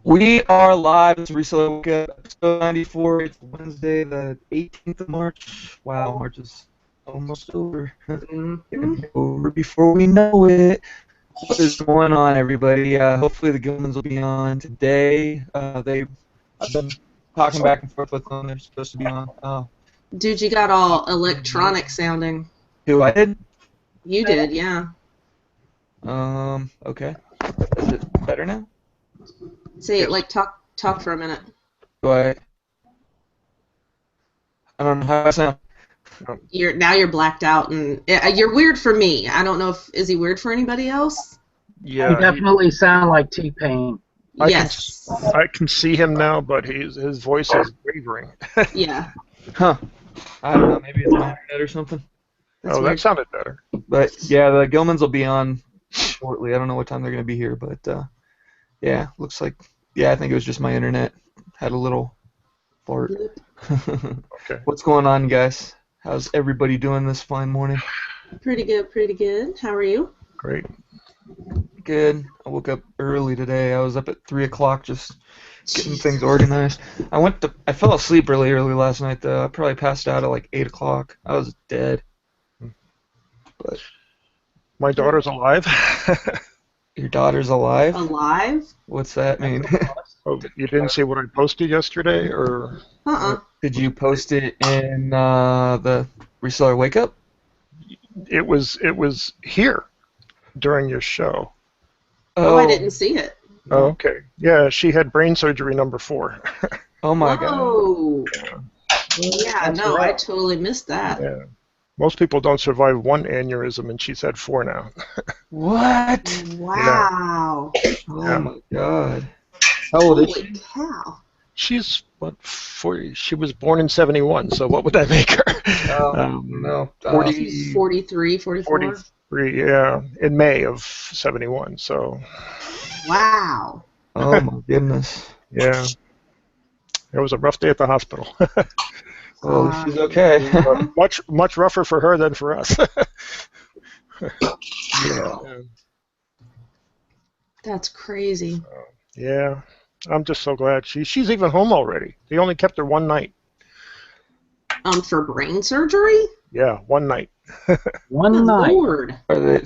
We are live. It's Reseller Wakeup, episode 94. It's Wednesday, the 18th of March. Wow, March is almost over. Gonna be over before we know it. What is going on, everybody? Hopefully the Gilmans will be on today. I've been talking back and forth with them. They're supposed to be on. Oh, Dude, you got all electronic sounding. who I did? You did, yeah. Okay. Is it better now? Say, like, talk for a minute. I don't know how I sound. You're blacked out, and you're weird for me. I don't know is he weird for anybody else? Yeah, You definitely sound like T-Pain. Yes. I can see him now, but his voice is wavering. Yeah. Huh. I don't know. Maybe it's my internet or something. That's That weird. sounded better. But yeah, the Gilmans will be on shortly. I don't know what time they're going to be here, but yeah, looks like, I think it was just my internet. Had a little fart. Okay. What's going on, guys? How's everybody doing this fine morning? Pretty good, pretty good. How are you? Great. Good. I woke up early today. I was up at 3 o'clock just getting things organized. I fell asleep really early last night, though. I probably passed out at like 8 o'clock. I was dead. But My daughter's alive. your daughter's alive? Alive? What's that mean? Oh, you didn't see what I posted yesterday, or? Did you post it in the Reseller Wakeup? It was here during your show. Oh, I didn't see it. Oh, okay. Yeah, she had brain surgery number 4. Oh my god. Oh. Yeah, That's no, right. I totally missed that. Yeah. Most people don't survive one aneurysm, and she's had 4 now. What? Wow. Oh my god. How old is she? Holy cow. She's, 40? She was born in 71, so what would that make her? No. 40, She's 43, 44? 43, yeah, in May of 71, so. Wow. Oh my goodness. Yeah. It was a rough day at the hospital. Well, she's okay. Yeah. much rougher for her than for us. Yeah. That's crazy. Yeah. I'm just so glad she's even home already. They only kept her one night. For brain surgery? Yeah, one night. One Good night. Lord.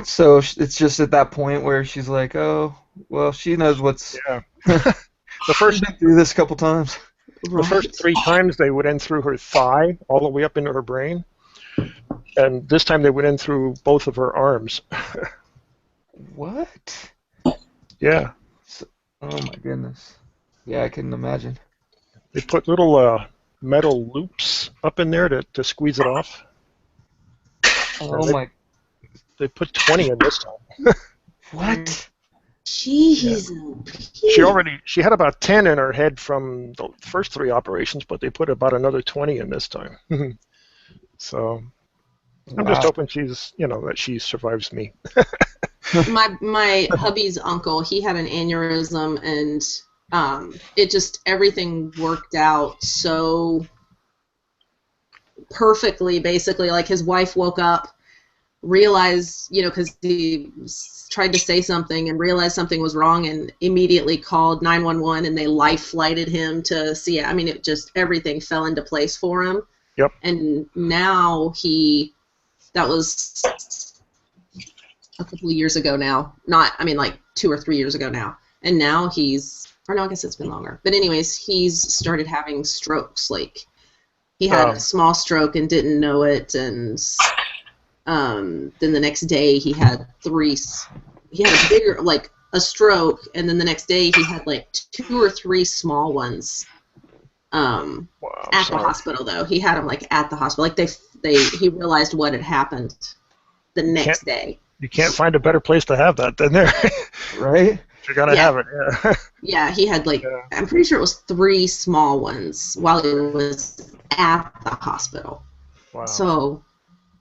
So it's just at that point where she's like, oh, well, she knows what's. Yeah. The first She's been through this a couple times. The first 3 times they went in through her thigh, all the way up into her brain. And this time they went in through both of her arms. What? Yeah. Oh my goodness. Yeah, I couldn't imagine. They put little metal loops up in there to squeeze it off. Oh my. They put 20 in this time. What? Jeez. She had about 10 in her head from the first 3 operations, but they put about another 20 in this time. So I'm just hoping that she survives me. My hubby's uncle, he had an aneurysm, and everything worked out so perfectly, basically. Like, his wife woke up, realized, because he tried to say something and realized something was wrong, and immediately called 911, and they life flighted him to see it. I mean, everything fell into place for him. Yep. And now that was a couple of years ago now. Like 2 or 3 years ago now. And now I guess it's been longer. But anyways, he's started having strokes. Like, he had a small stroke and didn't know it, and then the next day he had a bigger, like, a stroke, and then the next day he had like 2 or 3 small ones. Wow, at the hospital, though. He had them, like, at the hospital. Like, he realized what had happened the next day. You can't find a better place to have that than there. Right? You gotta have it, yeah. Yeah, he had, like, I'm pretty sure it was 3 small ones while he was at the hospital. Wow. So,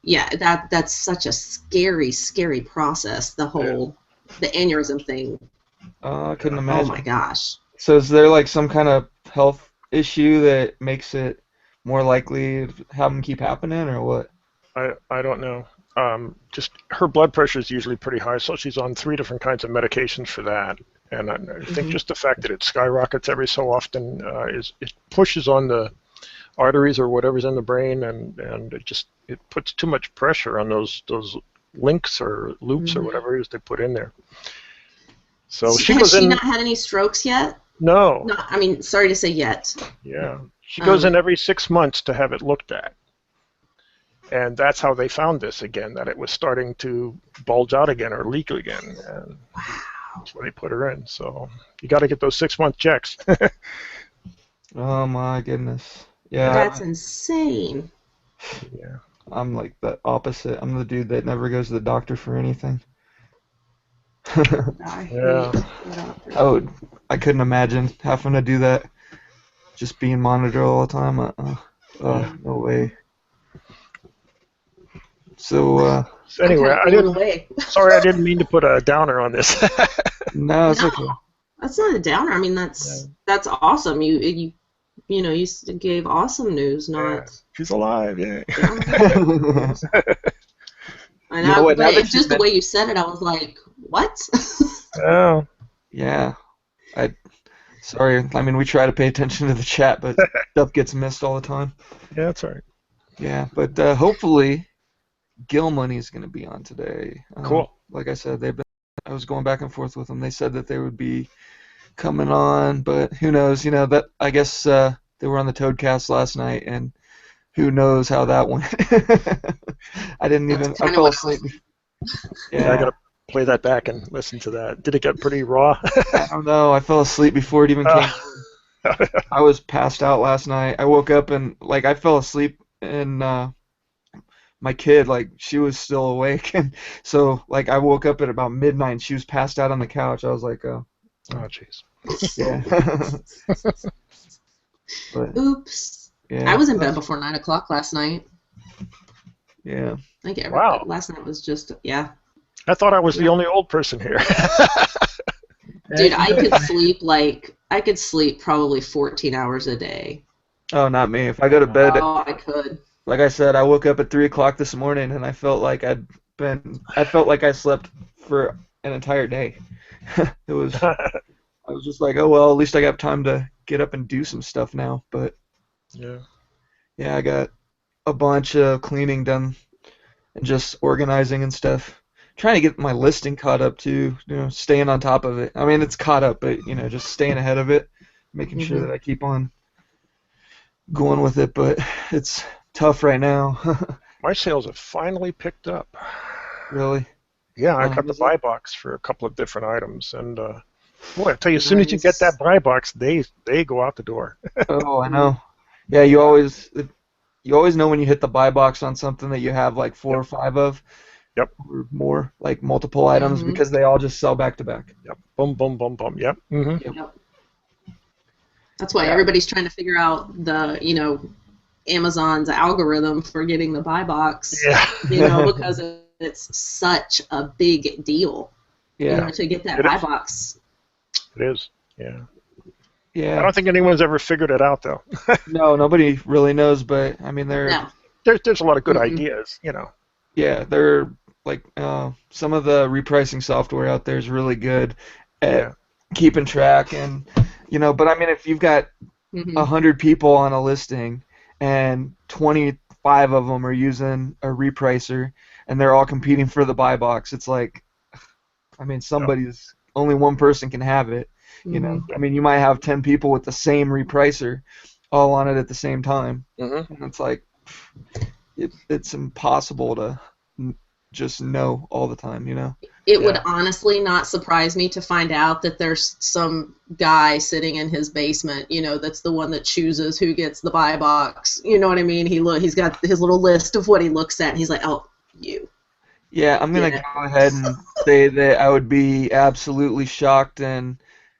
yeah, that's such a scary, scary process, the aneurysm thing. I couldn't imagine. Oh, my gosh. So is there, like, some kind of health issue that makes it more likely to have them keep happening, or what? I don't know. Just her blood pressure is usually pretty high, so she's on 3 different kinds of medications for that. And I think just the fact that it skyrockets every so often it pushes on the arteries or whatever's in the brain, and it puts too much pressure on those links or loops or whatever it is they put in there. So she has goes she in. not had any strokes yet? No. No, I mean, sorry to say yet. Yeah. She goes in every 6 months to have it looked at. And that's how they found this again, that it was starting to bulge out again or leak again. And that's why they put her in. So you got to get those 6-month checks. Oh my goodness. Yeah. That's insane. Yeah. I'm like the opposite. I'm the dude that never goes to the doctor for anything. Yeah. I couldn't imagine having to do that. Just being monitored all the time. No way. So anyway, away. Sorry, I didn't mean to put a downer on this. No, it's okay. That's not a downer. I mean, that's awesome. You gave awesome news. Not she's alive. Yeah. I know, but it's just the way you said it. I was like, what? Oh. Yeah. Sorry. I mean, we try to pay attention to the chat, but stuff gets missed all the time. Yeah, that's all right. Yeah, but hopefully, Gil Money is going to be on today. Cool. Like I said, I was going back and forth with them. They said that they would be coming on, but who knows? That I guess they were on the Toadcast last night, and who knows how that went. I fell asleep. Yeah, I gotta play that back and listen to that. Did it get pretty raw? I don't know. I fell asleep before it even came. I was passed out last night. I woke up and I fell asleep, and my kid, she was still awake, and so I woke up at about midnight and she was passed out on the couch. I was like, oh jeez. Yeah. But, oops. Yeah. I was in bed before 9 o'clock last night. Yeah. I think last night was just I thought I was the only old person here. Dude, I could sleep probably 14 hours a day. Oh, not me. If I go to bed, I could. Like I said, I woke up at 3 o'clock this morning and I felt like I slept for an entire day. I was just like, oh well, at least I got time to get up and do some stuff now. But yeah, I got a bunch of cleaning done and just organizing and stuff. Trying to get my listing caught up too, staying on top of it. I mean, it's caught up, but just staying ahead of it, making sure that I keep on going with it. But it's tough right now. My sales have finally picked up. Really? Yeah, I got the buy box for a couple of different items, and boy, I tell you, as soon as you get that buy box, they go out the door. Oh, I know. Yeah, you always know when you hit the buy box on something that you have 4 or 5 of. Yep. Or more, multiple items, because they all just sell back to back. Yep. Boom, boom, boom, boom. Yep. Mm-hmm. Yep. That's why everybody's trying to figure out the Amazon's algorithm for getting the buy box. Yeah. Because it's such a big deal. Yeah. To get that buy box. It is. Yeah. Yeah. I don't think anyone's ever figured it out though. No, nobody really knows, but I mean there's a lot of good ideas, Yeah, they're some of the repricing software out there is really good at keeping track, and but I mean, if you've got 100 people on a listing and 25 of them are using a repricer and they're all competing for the buy box, it's I mean, only one person can have it. I mean, you might have 10 people with the same repricer all on it at the same time, and it's it's impossible to just know all the time, It would honestly not surprise me to find out that there's some guy sitting in his basement, that's the one that chooses who gets the buy box. You know what I mean? He's got his little list of what he looks at, and he's like, oh, you. Yeah, I'm going to go ahead and say that I would be absolutely shocked and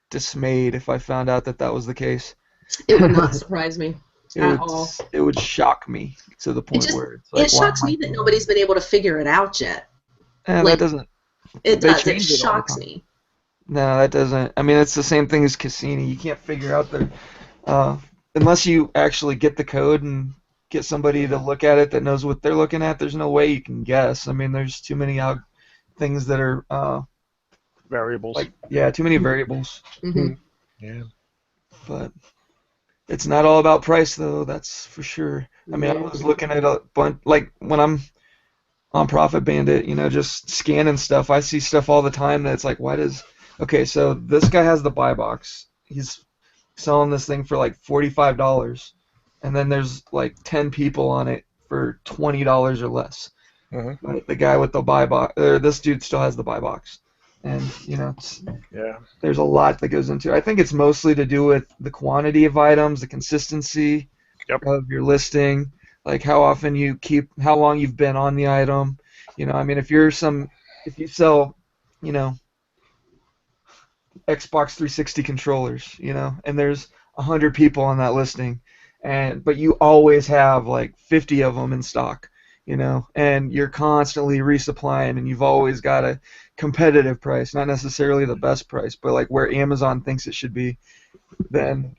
dismayed if I found out that was the case. It would not surprise me. All. It would shock me to the point where it shocks me that nobody's been able to figure it out yet. That doesn't. It does. It shocks me. No, that doesn't. I mean, it's the same thing as Cassini. You can't figure out unless you actually get the code and get somebody to look at it that knows what they're looking at. There's no way you can guess. I mean, there's too many things that are variables. Like, yeah, too many variables. Hmm. Yeah. But it's not all about price, though. That's for sure. I mean, I No. was looking at a bunch, like when I'm on Profit Bandit, just scanning stuff. I see stuff all the time that's like, why does? Okay, so this guy has the buy box. He's selling this thing for like $45, and then there's like 10 people on it for $20 or less. Mhm. But the guy with the buy box, or this dude still has the buy box, and Yeah. there's a lot that goes into it. I think it's mostly to do with the quantity of items, the consistency Yep. of your listing, like how often how long you've been on the item. I mean, if you sell, Xbox 360 controllers, and there's 100 people on that listing, but you always have like 50 of them in stock, and you're constantly resupplying, and you've always got a competitive price, not necessarily the best price, but like where Amazon thinks it should be, then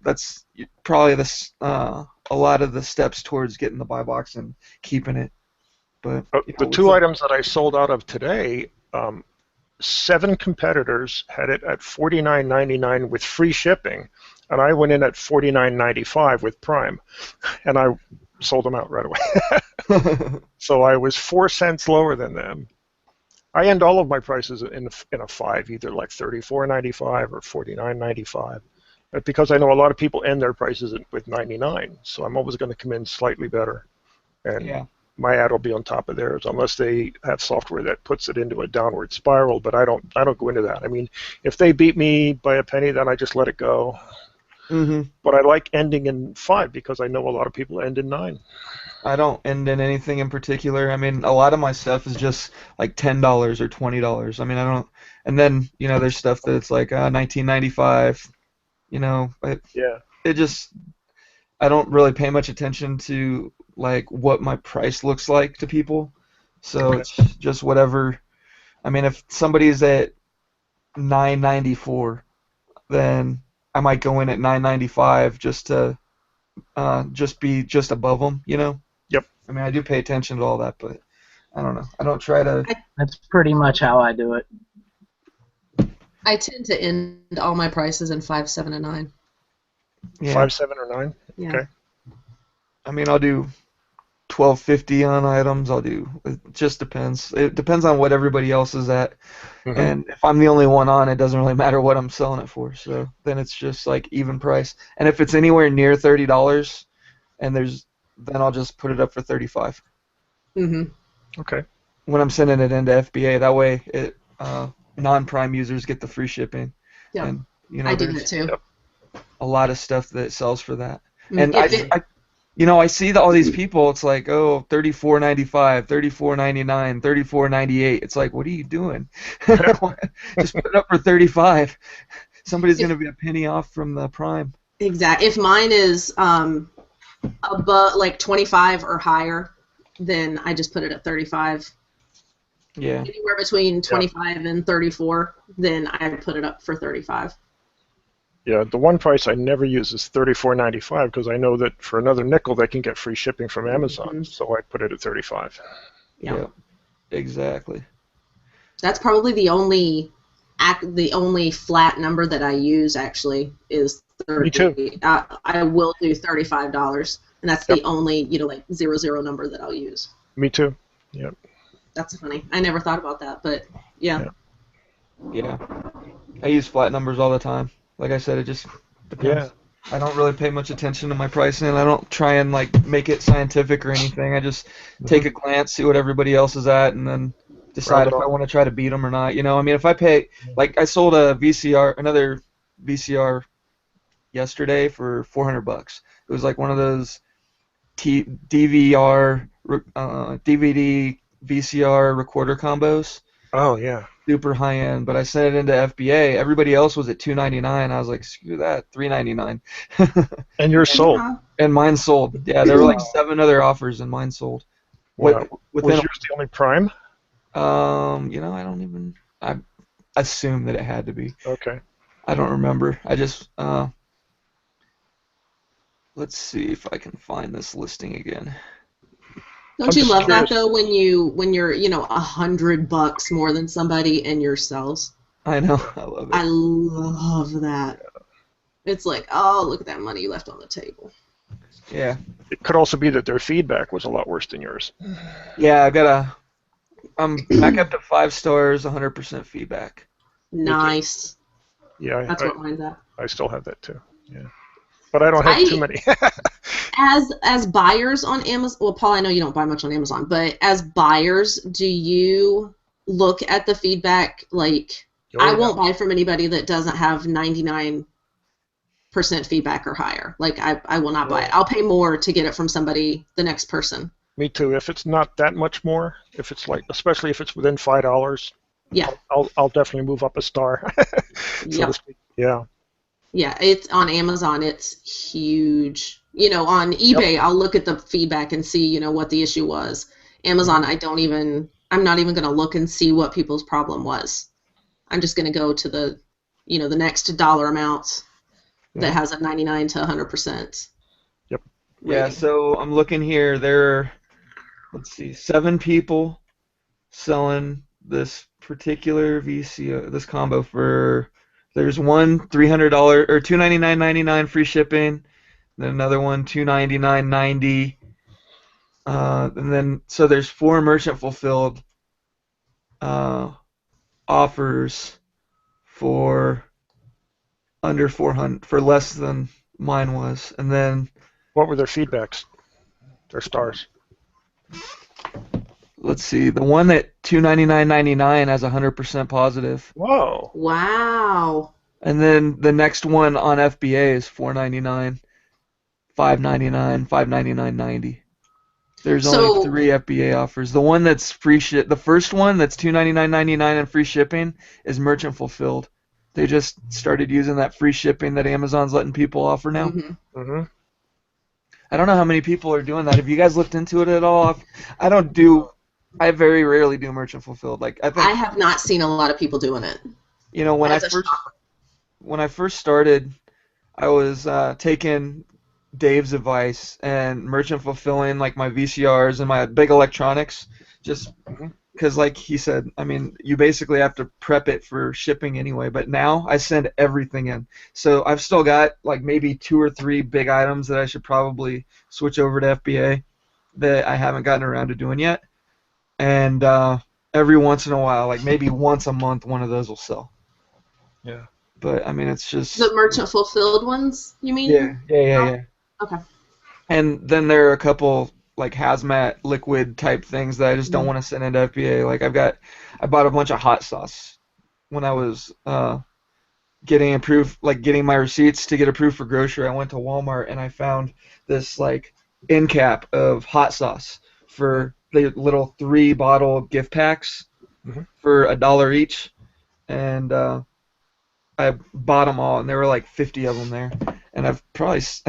that's probably a lot of the steps towards getting the buy box and keeping it. But The two items that I sold out of today, 7 competitors had it at $49.99 with free shipping, and I went in at $49.95 with Prime, and I sold them out right away. So I was 4 cents lower than them. I end all of my prices in a 5, either like $34.95 or $49.95. But because I know a lot of people end their prices with 99, so I'm always going to come in slightly better. And yeah. my ad will be on top of theirs, unless they have software that puts it into a downward spiral. But I don't go into that. I mean, if they beat me by a penny, then I just let it go. Mm-hmm. But I like ending in 5 because I know a lot of people end in 9. I don't end in anything in particular. I mean, a lot of my stuff is just like $10 or $20. I mean, I don't. And then there's stuff that's like $19.95. Yeah. It just I don't really pay much attention to like what my price looks like to people. So Okay. it's just whatever. I mean, if somebody's at $9.94, then I might go in at $9.95 just to just be just above them. Yep. I mean, I do pay attention to all that, but I don't know. I don't try to. That's pretty much how I do it. I tend to end all my prices in 5, 7, and 9. Yeah. 5, 7, or 9. Yeah. Okay. I mean, I'll do $12.50 on items. It just depends. It depends on what everybody else is at. Mhm. And if I'm the only one on, it doesn't really matter what I'm selling it for. So then it's just like even price. And if it's anywhere near $30, then I'll just put it up for $35 Mm-hmm. Okay. when I'm sending it into FBA. That way, non-Prime users get the free shipping. Yeah. And I do there's that too. Yep. a lot of stuff that sells for that. Mm, And I see all these people. It's like, oh, $34.95, $34.99, $34.98. It's like, what are you doing? Just put it up for $35. Somebody's going to be a penny off from the Prime. Exactly. If mine is above like 25 or higher, then I just put it at 35. Yeah. Anywhere between 25 and 34, then I put it up for 35. Yeah, the one price I never use is $34.95 because I know that for another nickel they can get free shipping from Amazon. Mhm. So I put it at 35. Yeah. Exactly. That's probably the only flat number that I use actually is 30. Me too. I will do $35, and that's the only like 00 number that I'll use. Me too. Yep. That's funny. I never thought about that, but yeah. Yeah. I use flat numbers all the time. Like I said, it just depends. Yeah. I don't really pay much attention to my pricing, and I don't try and like make it scientific or anything. I just take a glance, see what everybody else is at, and then decide if I want to try to beat them or not. I mean, if I pay, like I sold another VCR yesterday for $400. It was like one of those DVD VCR recorder combos. Oh yeah. Super high end, but I sent it into FBA. Everybody else was at $299. I was like, screw that, $399. And yours sold. And mine sold. Yeah, there were like 7 other offers, and mine sold. Wow. Was yours the only Prime? I don't even. I assume that it had to be. Okay. I don't remember. I just. Let's see if I can find this listing again. Don't you love that though when you're $100 more than somebody and yours sells? I know. I love I it. love that. It's like, oh, look at that money you left on the table. Yeah. It could also be that their feedback was a lot worse than yours. Yeah, I'm back up to 5 stars, 100% feedback. Nice. Yeah, That's what mine's at. I still have that too. Yeah, but I don't have too many. As buyers on Amazon, well, Paul, I know you don't buy much on Amazon, but as buyers, do you look at the feedback? Like, I won't buy from anybody that doesn't have 99% feedback or higher. Like, I will not buy it. I'll pay more to get it from somebody, the next person. Me too. If it's not that much more, if it's like, especially if it's within $5, Yeah. I'll definitely move up a star. So to speak. Yeah. Yeah, it's on Amazon. It's huge. You know, on eBay, I'll look at the feedback and see, you know, what the issue was. Amazon, I'm not even going to look and see what people's problem was. I'm just going to go to the, you know, the next dollar amount that has a 99 to 100%. Yep. Yeah, so I'm looking here. There are, let's see, 7 people selling this particular VCO, this combo for, there's one $300 or $299.99 free shipping, then another one $299.90, and then so there's 4 merchant fulfilled offers for under 400, for less than mine was, and then What were their feedbacks? Their stars. let's see, the one at $299.99 has 100% positive. Whoa. Wow. And then the next one on FBA is $499, $599, $599.90. There's only 3 FBA offers. The one that's free ship, the first one that's $299.99 and free shipping is merchant fulfilled. They just started using that free shipping that Amazon's letting people offer now. Mm-hmm. I don't know how many people are doing that. Have you guys looked into it at all? I very rarely do merchant fulfilled. Like I have not seen a lot of people doing it. You know, when I first started, I was taking Dave's advice and merchant fulfilling like my VCRs and my big electronics, just because, like he said, I mean, you basically have to prep it for shipping anyway. But now I send everything in, so I've still got like maybe 2 or 3 big items that I should probably switch over to FBA that I haven't gotten around to doing yet. And every once in a while, like maybe once a month, one of those will sell. Yeah. But I mean, it's just the merchant fulfilled ones. You mean? Yeah. Okay. And then there are a couple like hazmat liquid type things that I just don't want to send into FBA. Like I bought a bunch of hot sauce when I was getting my receipts to get approved for grocery. I went to Walmart and I found this like end cap of hot sauce for the little 3-bottle gift packs for $1 each, and I bought them all, and there were like 50 of them there, and I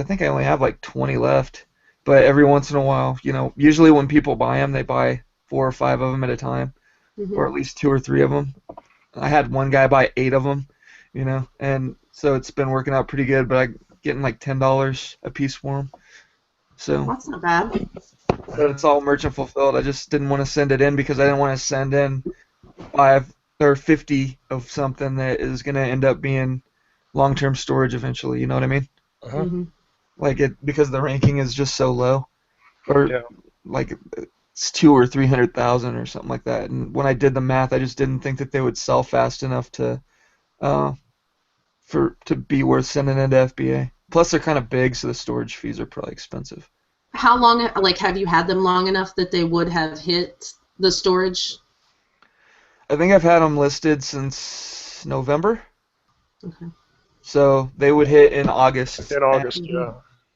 think I only have like 20 left. But every once in a while, you know, usually when people buy them, they buy 4 or 5 of them at a time, or at least 2 or 3 of them. I had one guy buy 8 of them, you know, and so it's been working out pretty good. But I'm getting like $10 a piece for them. So that's not bad. But it's all merchant fulfilled. I just didn't want to send it in because I didn't want to send in 5 or 50 of something that is going to end up being long-term storage eventually. You know what I mean? Like because the ranking is just so low, or like it's 200,000 or 300,000 or something like that. And when I did the math, I just didn't think that they would sell fast enough to be worth sending into FBA. Plus, they're kind of big, so the storage fees are probably expensive. How long, like, have you had them long enough that they would have hit the storage? I think I've had them listed since November. Okay. So they would hit in August. In August, yeah.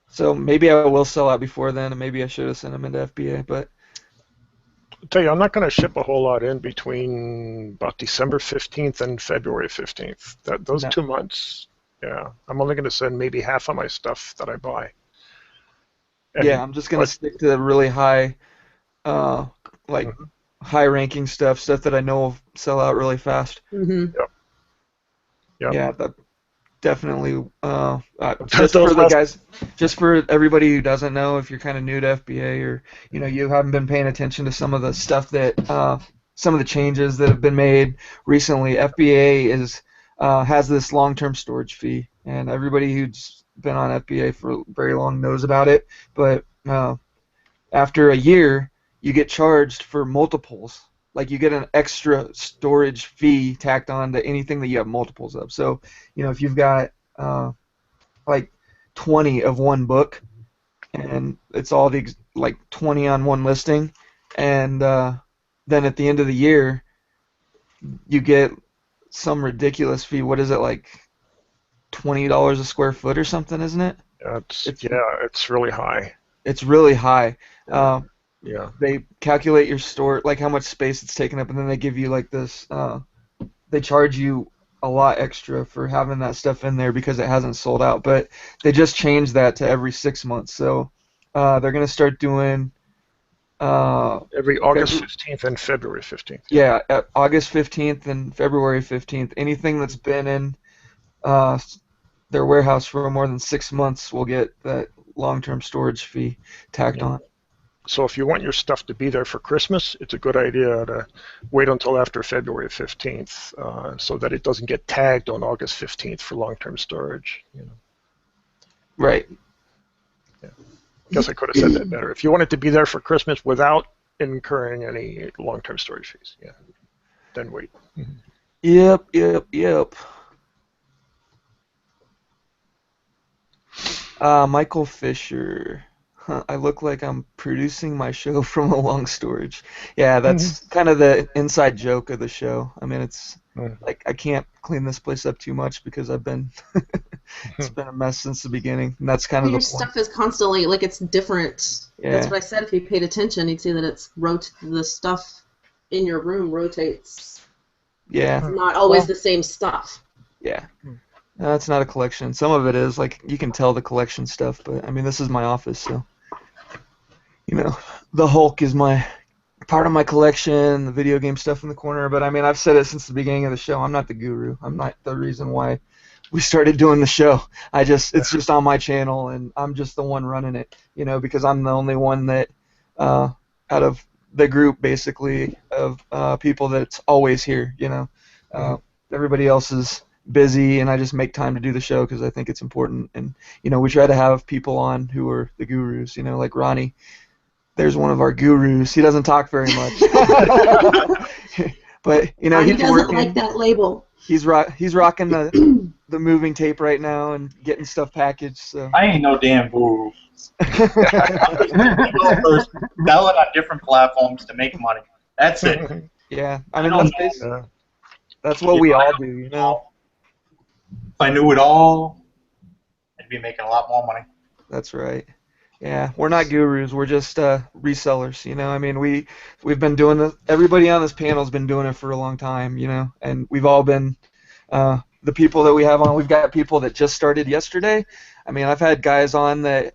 So maybe I will sell out before then, and maybe I should have sent them into FBA. But I'll tell you, I'm not going to ship a whole lot in between about December 15th and February 15th. Those 2 months, yeah. I'm only going to send maybe half of my stuff that I buy. And I'm just going to stick to the really high, high-ranking stuff that I know will sell out really fast. Yep. Yeah, that definitely. Just for everybody who doesn't know, if you're kind of new to FBA or you haven't been paying attention to some of the stuff that some of the changes that have been made recently. FBA has this long-term storage fee, and everybody who's been on FBA for very long knows about it. But after a year, you get charged for multiples. Like you get an extra storage fee tacked on to anything that you have multiples of. So, if you've got like 20 of one book, and it's all like 20 on one listing, and then at the end of the year, you get some ridiculous fee. What is it, like $20 a square foot or something, isn't it? It's really high. It's really high. Yeah. They calculate your store, like how much space it's taking up, and then they give you like this. They charge you a lot extra for having that stuff in there because it hasn't sold out. But they just changed that to every 6 months. So they're going to start doing every August 15th and February 15th. Yeah, August 15th and February 15th. Anything that's been in their warehouse for more than 6 months will get that long-term storage fee tacked on. So if you want your stuff to be there for Christmas, it's a good idea to wait until after February 15th so that it doesn't get tagged on August 15th for long-term storage. Right. Yeah. Guess I could have said that better. If you want it to be there for Christmas without incurring any long-term storage fees, then wait. Yep. Michael Fisher. I look like I'm producing my show from a long storage. Yeah, that's kind of the inside joke of the show. I mean, it's like I can't clean this place up too much because it's been a mess since the beginning, and that's kind of the point. Your stuff is constantly like it's different. Yeah. That's what I said. If you paid attention, you'd see that the stuff in your room rotates. Yeah. It's not always the same stuff. Yeah. No, it's not a collection. Some of it is, like, you can tell the collection stuff, but, I mean, this is my office, so, the Hulk is part of my collection, the video game stuff in the corner, but, I mean, I've said it since the beginning of the show. I'm not the guru. I'm not the reason why we started doing the show. It's just on my channel, and I'm just the one running it, because I'm the only one that, out of the group, basically, of people that's always here, Everybody else is busy, and I just make time to do the show because I think it's important. And we try to have people on who are the gurus, like Ronnie. There's one of our gurus. He doesn't talk very much, but he doesn't working. like that label. He's rocking the moving tape right now and getting stuff packaged. So I ain't no damn guru. Developers selling on different platforms to make money. That's it. Yeah, I mean that's what we all do, If I knew it all, I'd be making a lot more money. That's right. Yeah, we're not gurus. We're just resellers. I mean, we've been doing this. Everybody on this panel's been doing it for a long time. And we've all been the people that we have on. We've got people that just started yesterday. I mean, I've had guys on that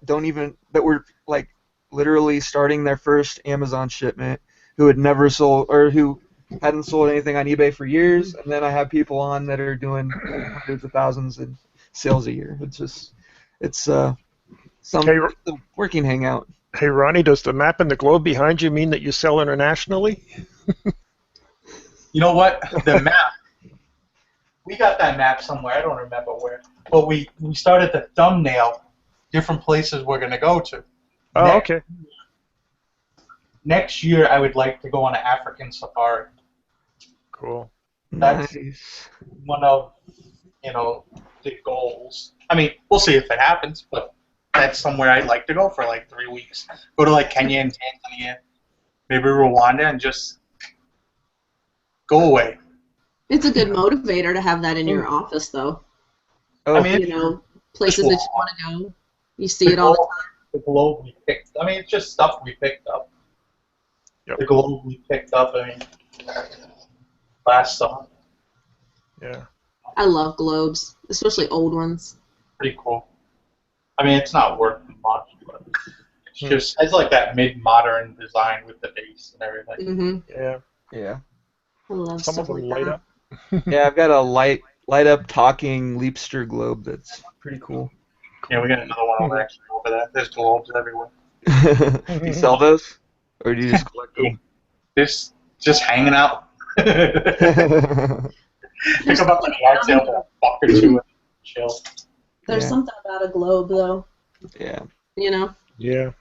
were like literally starting their first Amazon shipment who had never sold or who hadn't sold anything on eBay for years, and then I have people on that are doing hundreds of thousands in sales a year. It's some working hangout. Hey, Ronnie, does the map in the globe behind you mean that you sell internationally? You know what? The map. We got that map somewhere. I don't remember where. But we started the thumbnail different places we're going to go to. Oh, okay. Next year, I would like to go on an African safari. Cool. That's Nice. one of, the goals. I mean, we'll see if it happens, but that's somewhere I'd like to go for like 3 weeks. Go to like Kenya and Tanzania, maybe Rwanda, and just go away. It's a good motivator to have that in your office, though. Oh, I mean, places that you want to go. You see it all the time. The globe we picked. I mean, it's just stuff we picked up. Yep. The globe we picked up. I mean, last summer. Yeah. I love globes, especially old ones. Pretty cool. I mean, it's not worth much, but it's like that mid-modern design with the base and everything. Mm-hmm. Yeah. I love Some of stuff them like light that. up. Yeah, I've got a light up talking Leapster globe that's pretty cool. Yeah, we got another one over there. There's globes everywhere. Do you sell those, or do you just collect them? This just hanging out. Pick up like a yard sale for a buck or two and chill. There's Yeah. something about a globe, though. Yeah. You know. Yeah.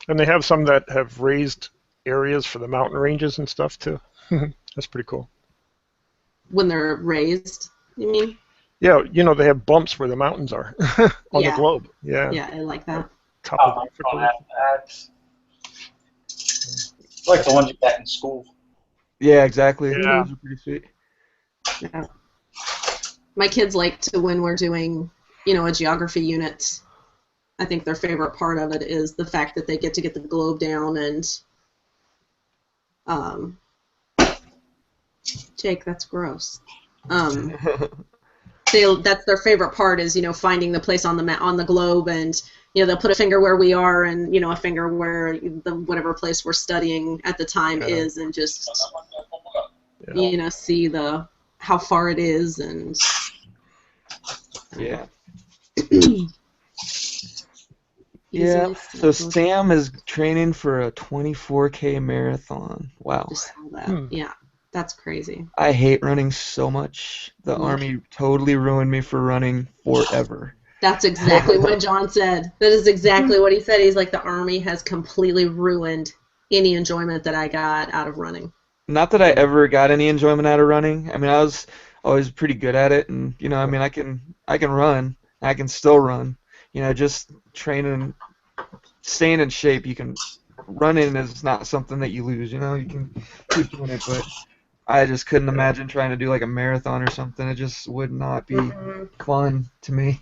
And they have some that have raised areas for the mountain ranges and stuff too. That's pretty cool. When they're raised, you mean? Yeah, you know, they have bumps where the mountains are on the Yeah. globe. Yeah. Yeah, I like that. Top Oh, of I Africa. don't have that. Like the ones you get in school. Yeah, exactly. Yeah. Those are pretty sweet. Yeah. My kids like to, when we're doing, you know, a geography unit, I think their favorite part of it is the fact that they get to get the globe down and, Jake, that's gross. That's their favorite part is, you know, finding the place on the globe, and, you know, they'll put a finger where we are and, you know, a finger where the whatever place we're studying at the time is, and just, you know, see how far it is, and Yeah. easily Yeah. So Sam is training for a 24K marathon. Wow. just saw that. Yeah, that's crazy. I hate running so much. The Yeah. Army totally ruined me for running forever. That's exactly what John said. That is exactly what he said. He's like, the Army has completely ruined any enjoyment that I got out of running. Not that I ever got any enjoyment out of running. I mean, I was always pretty good at it, and you know, I mean, I can run. I can still run. You know, just training, staying in shape. You can running is not something that you lose. You know, you can keep doing it, but I just couldn't imagine trying to do like a marathon or something. It just would not be fun to me.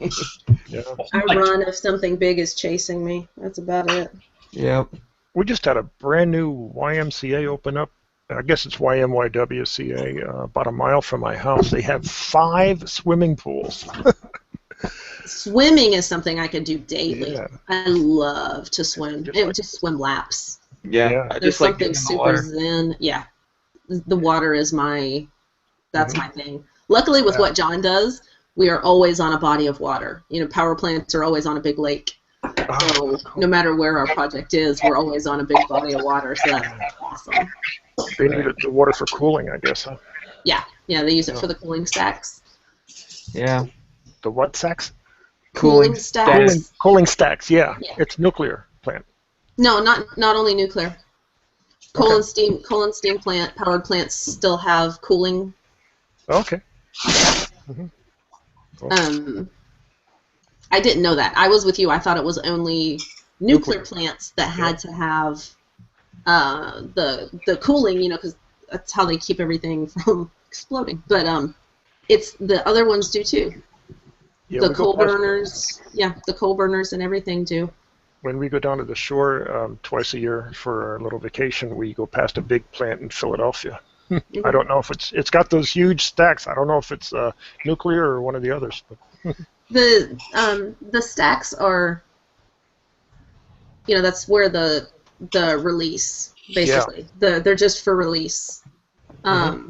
Yeah. I run if something big is chasing me. That's about it. Yep. We just had a brand new YMCA open up. I guess it's YMYWCA, about a mile from my house. They have 5 swimming pools. Swimming is something I could do daily. Yeah. I love to swim. Just swim laps. Yeah. Yeah. I There's just like something getting in the super water. zen. Yeah. The water is that's my thing. Luckily with what John does, we are always on a body of water. You know, power plants are always on a big lake. So no matter where our project is, we're always on a big body of water, so that's awesome. They need the water for cooling, I guess, huh? Yeah, they use it for the cooling stacks. Yeah. The what stacks? Cooling stacks. Cooling stacks, yeah. Yeah. It's nuclear plant. No, not only nuclear. Coal and steam plant, powered plants still have cooling. Okay. I didn't know that. I was with you. I thought it was only nuclear plants that had to have the cooling, you know, because that's how they keep everything from exploding. But it's the other ones do too. Yeah, The coal burners, the coal burners and everything do. When we go down to the shore twice a year for our little vacation, we go past a big plant in Philadelphia. I don't know if it's got those huge stacks. I don't know if it's nuclear or one of the others. But The stacks are, you know, that's where the release basically. They're just for release. a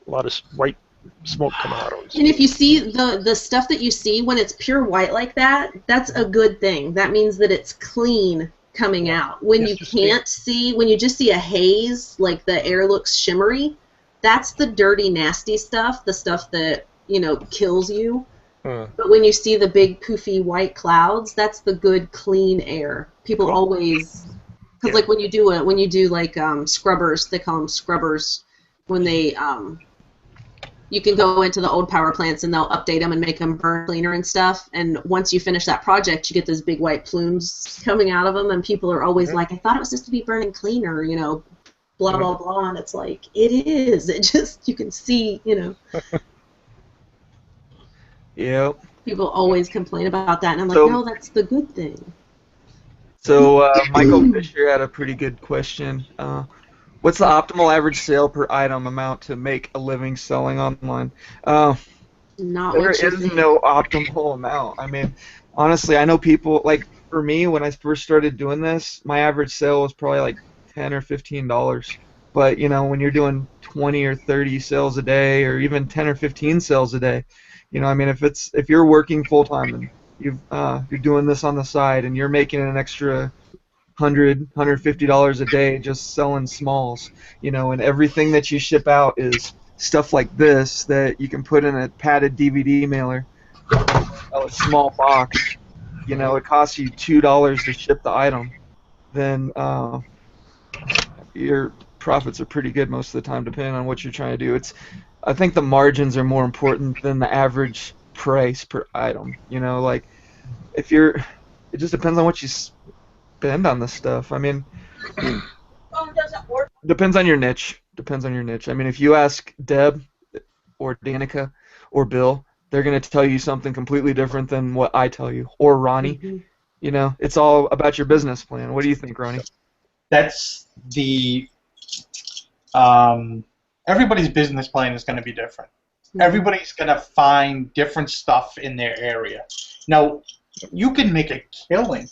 lot of white smoke coming out of it. And if you see the stuff that you see when it's pure white like that, that's a good thing. That means that it's clean coming out. When you can't see, when you just see a haze, like the air looks shimmery, that's the dirty, nasty stuff, the stuff that, you know, kills you. But when you see the big poofy white clouds, that's the good, clean air. People always, because like when you do like scrubbers, they call them scrubbers, when they you can go into the old power plants and they'll update them and make them burn cleaner and stuff. And once you finish that project, you get those big white plumes coming out of them, and people are always like, I thought it was just to be burning cleaner, you know, blah, blah, blah. And it's like, it is. It just, you can see, you know. Yep. People always complain about that. And I'm like, So- no, that's the good thing. So Michael Fisher had a pretty good question. What's the optimal average sale per item amount to make a living selling online? Not There what you is think. no optimal amount. I mean, honestly, I know people, like, for me, when I first started doing this, my average sale was probably like $10 or $15. But, you know, when you're doing 20 or 30 sales a day, or even 10 or 15 sales a day, you know, I mean, if you're working full time and you're doing this on the side and you're making an extra $150 a day just selling smalls, and everything that you ship out is stuff like this that you can put in a padded DVD mailer, a small box. It costs you $2 to ship the item. Then your profits are pretty good most of the time, depending on what you're trying to do. I think the margins are more important than the average price per item. Like it just depends on what you spend on this stuff. I mean, depends on your niche. I mean, if you ask Deb or Danica or Bill, they're going to tell you something completely different than what I tell you, or Ronnie. Mm-hmm. It's all about your business plan. What do you think, Ronnie? That's the everybody's business plan is going to be different. Mm-hmm. Everybody's going to find different stuff in their area. Now, you can make a killing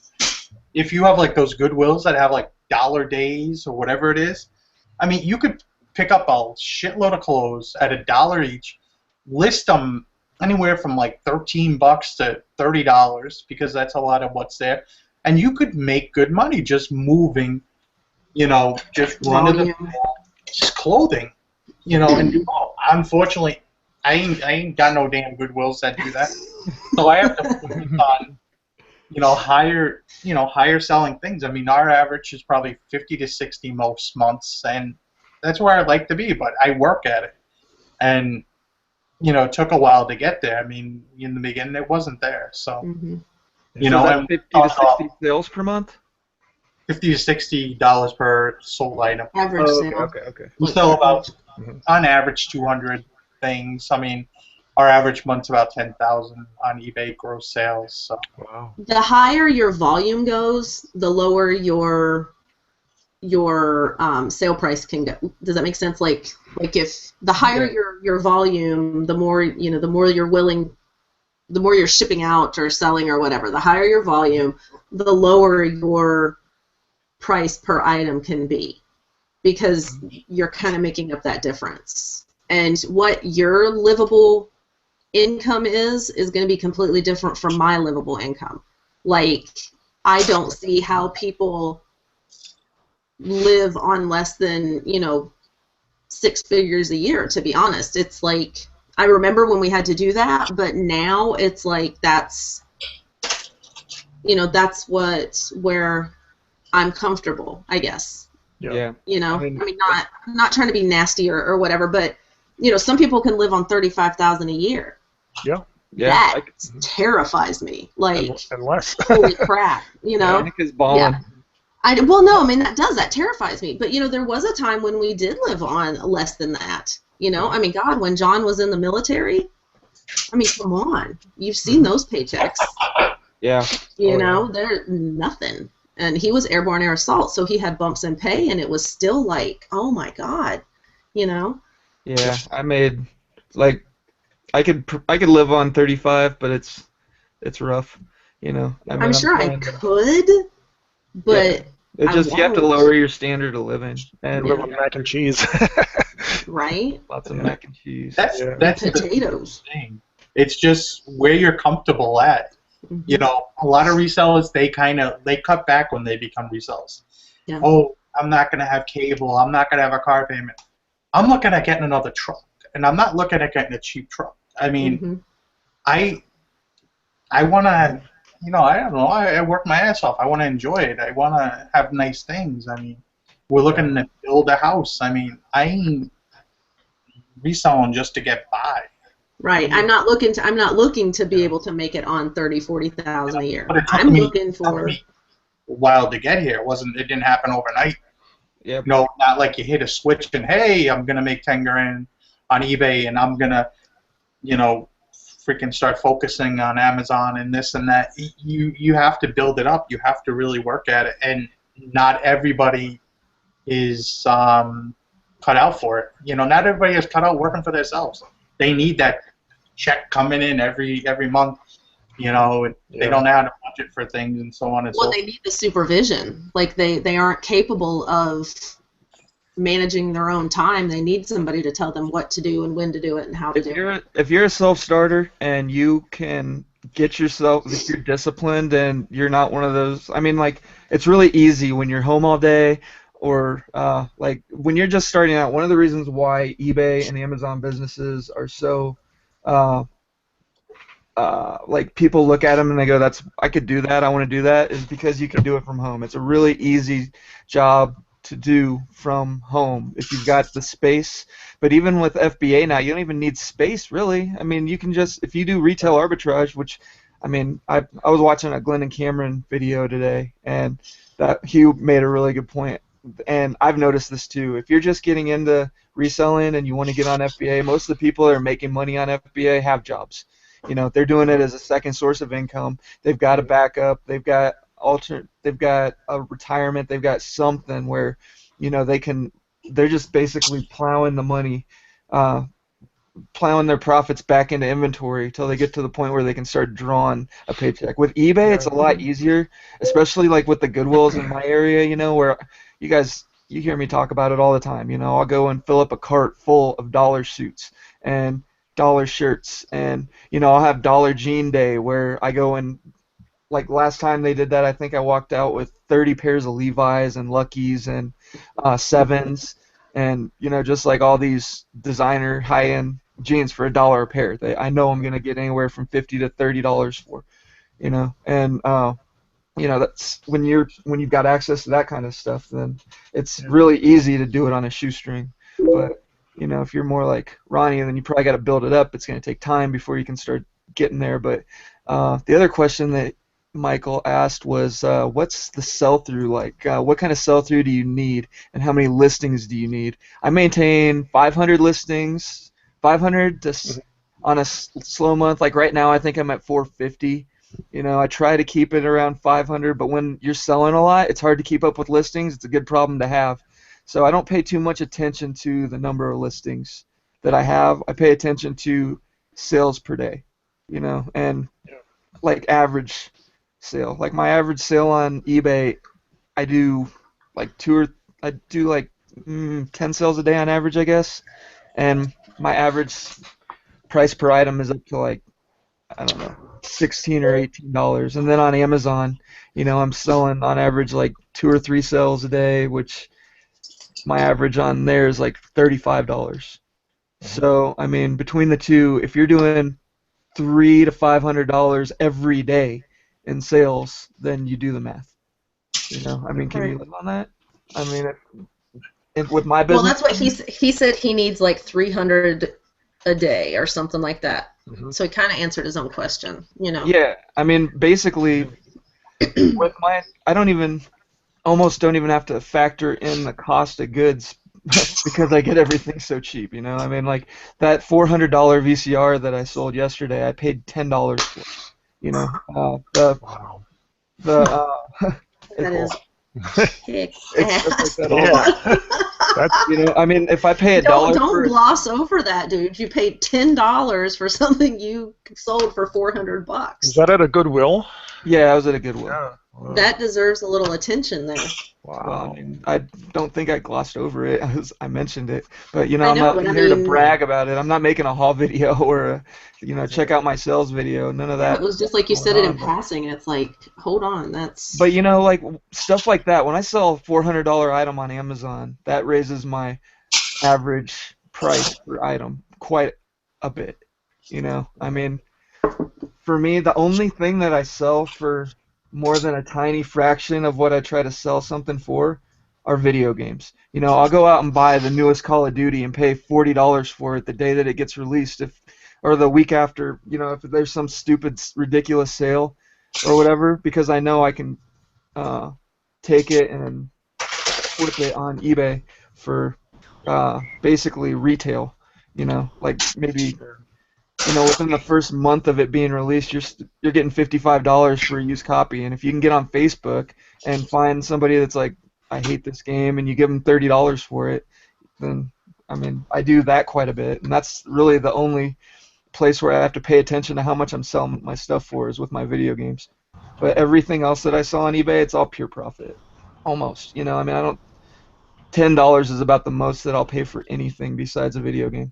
if you have like those Goodwills that have like dollar days or whatever it is. I mean, you could pick up a shitload of clothes at $1 each, list them anywhere from like $13 to $30 because that's a lot of what's there, and you could make good money just moving, just running just clothing, and unfortunately, I ain't got no damn Goodwills that do that, so I have to focus on, higher selling things. I mean, our average is probably 50 to 60 most months, and that's where I'd like to be, but I work at it, and it took a while to get there. I mean, in the beginning, it wasn't there, so Mm-hmm. And 50 to 60 sales per month. $50 to $60 per sold item. Average sale. Okay. We sell about, on average, 200 things. I mean, our average month's about 10,000 on eBay gross sales. So. Wow. The higher your volume goes, the lower your sale price can go. Does that make sense? Like if the higher your volume, the more the more you're willing, the more you're shipping out or selling or whatever. The higher your volume, the lower your price per item can be, because you're kind of making up that difference. And what your livable income is going to be completely different from my livable income. Like, I don't see how people live on less than 6 figures a year, to be honest. It's like, I remember when we had to do that, but now it's like that's where I'm comfortable, I guess. Yeah. I mean not trying to be nasty or whatever, but some people can live on $35,000 a year. Yeah. That terrifies me. Like, and less. Holy crap, Danica's balling. Yeah. Well, no, I mean that terrifies me. But there was a time when we did live on less than that. I mean, God, when John was in the military, I mean, come on, you've seen those paychecks. Yeah. They're nothing. And he was airborne air assault, so he had bumps in pay, and it was still like, oh my God, Yeah, I made I could live on 35, but it's rough, I mean, I'm sure I could, but you have to lower your standard of living and live on mac and cheese. Right? Lots of mac and cheese. That's potatoes. The thing. It's just where you're comfortable at. Mm-hmm. A lot of resellers, they cut back when they become resellers. Yeah. Oh, I'm not going to have cable. I'm not going to have a car payment. I'm looking at getting another truck, and I'm not looking at getting a cheap truck. I mean, I want to, I don't know. I work my ass off. I want to enjoy it. I want to have nice things. I mean, we're looking to build a house. I mean, I ain't reselling just to get by. Right. I'm not looking to be able to make it on $30,000-$40,000 a year. But I'm looking for a while to get here. It didn't happen overnight. Yeah. Not like you hit a switch and hey, I'm gonna make 10 grand on eBay and I'm gonna, freaking start focusing on Amazon and this and that. You have to build it up. You have to really work at it, and not everybody is cut out for it. Not everybody is cut out working for themselves. They need that check coming in every month. They don't know how to budget for things and so on and so forth. Well, they need the supervision. Like, they aren't capable of managing their own time. They need somebody to tell them what to do and when to do it and how to do it. If you're a self-starter and you can get yourself, if you're disciplined and you're not one of those, I mean, like, it's really easy when you're home all day or like when you're just starting out. One of the reasons why eBay and Amazon businesses are so uh, like people look at them and they go, "That's I could do that. I want to do that," is because you can do it from home. It's a really easy job to do from home if you've got the space. But even with FBA now, you don't even need space really. I mean, you can just if you do retail arbitrage, which I mean, I was watching a Glenn and Cameron video today, and that he made a really good point. And I've noticed this too. If you're just getting into reselling and you want to get on FBA, most of the people that are making money on FBA have jobs. You know, they're doing it as a second source of income. They've got a backup. They've got They've got a retirement. They've got something where, you know, they're just basically plowing the money, plowing their profits back into inventory until they get to the point where they can start drawing a paycheck. With eBay, it's a lot easier, especially like with the Goodwills in my area. You know, where you hear me talk about it all the time. You know, I'll go and fill up a cart full of dollar suits and dollar shirts, and you know I'll have dollar jean day where I go and like last time they did that, I think I walked out with 30 pairs of Levi's and Lucky's and Sevens, and you know just like all these designer high-end jeans for $1 a pair. I know I'm gonna get anywhere from $50 to $30 for, you know, and you know that's when you've got access to that kind of stuff, then it's really easy to do it on a shoestring. But you know, if you're more like Ronnie, then you probably got to build it up. It's going to take time before you can start getting there. But the other question that Michael asked was, what's the sell-through like? What kind of sell-through do you need, and how many listings do you need? I maintain 500 listings, 500 on a slow month. Like right now, I think I'm at 450. You know, I try to keep it around 500, but when you're selling a lot, it's hard to keep up with listings. It's a good problem to have. So I don't pay too much attention to the number of listings that I have. I pay attention to sales per day, you know, and like average sale. Like my average sale on eBay, I do like 10 sales a day on average, I guess. And my average price per item is up to like, I don't know, $16 or $18. And then on Amazon, you know, I'm selling on average like 2 or 3 sales a day, which my average on there is like $35. So I mean, between the two, if you're doing $300 to $500 every day in sales, then you do the math. You know, I mean, can you live on that? I mean, if with my business. Well, that's what he said. He needs like 300 a day or something like that. So he kind of answered his own question. You know. Yeah, I mean, basically, with I almost don't even have to factor in the cost of goods because I get everything so cheap, you know. I mean, like that $400 VCR that I sold yesterday, I paid $10 for. You know, that is it's that's, you know, I mean, if I pay $1 don't gloss over that, dude. You paid $10 for something you sold for $400. Is that at a Goodwill? Yeah, I was at a Goodwill. Yeah. Wow. That deserves a little attention there. Wow. Well, I mean, I don't think I glossed over it. I mentioned it, but you know, I'm not here to brag about it. I'm not making a haul video or you know, check out my sales video. None of that. It was just like you said it in passing, and it's like, hold on, that's. But you know, like stuff like that. When I sell a $400 item on Amazon, that raises my average price per item quite a bit. You know, I mean, for me, the only thing that I sell for more than a tiny fraction of what I try to sell something for are video games. You know, I'll go out and buy the newest Call of Duty and pay $40 for it the day that it gets released, or the week after, you know, if there's some stupid, ridiculous sale or whatever, because I know I can take it and flip it on eBay for basically retail, you know, like maybe, you know, within the first month of it being released, you're getting $55 for a used copy. And if you can get on Facebook and find somebody that's like, I hate this game, and you give them $30 for it, then, I mean, I do that quite a bit. And that's really the only place where I have to pay attention to how much I'm selling my stuff for is with my video games. But everything else that I sell on eBay, it's all pure profit. Almost. You know, I mean, $10 is about the most that I'll pay for anything besides a video game.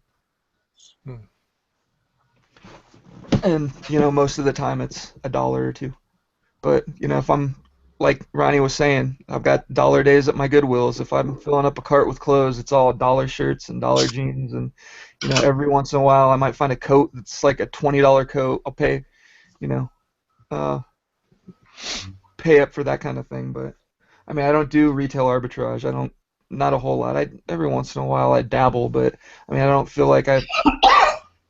and most of the time it's $1 or $2. But if I'm like Ronnie was saying, I've got dollar days at my Goodwills. If I'm filling up a cart with clothes, it's all dollar shirts and dollar jeans, and every once in a while I might find a coat that's like a $20 coat. I'll pay, you know, uh, pay up for that kind of thing. But I mean, I don't do retail arbitrage. I don't, not a whole lot. Every once in a while I dabble, but I mean, I don't feel like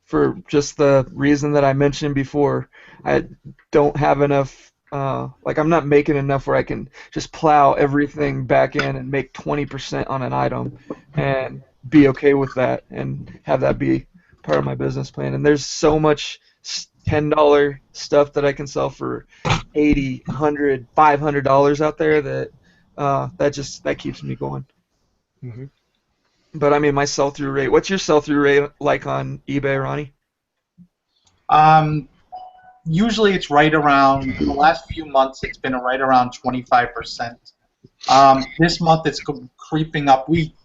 for just the reason that I mentioned before, I don't have enough. Like I'm not making enough where I can just plow everything back in and make 20% on an item and be okay with that and have that be part of my business plan. And there's so much $10 stuff that I can sell for 80, 100, $500 out there that that keeps me going. Mm-hmm. But I mean, my sell-through rate. What's your sell-through rate like on eBay, Ronnie? Usually it's right around, the last few months it's been right around 25%. This month it's creeping up. We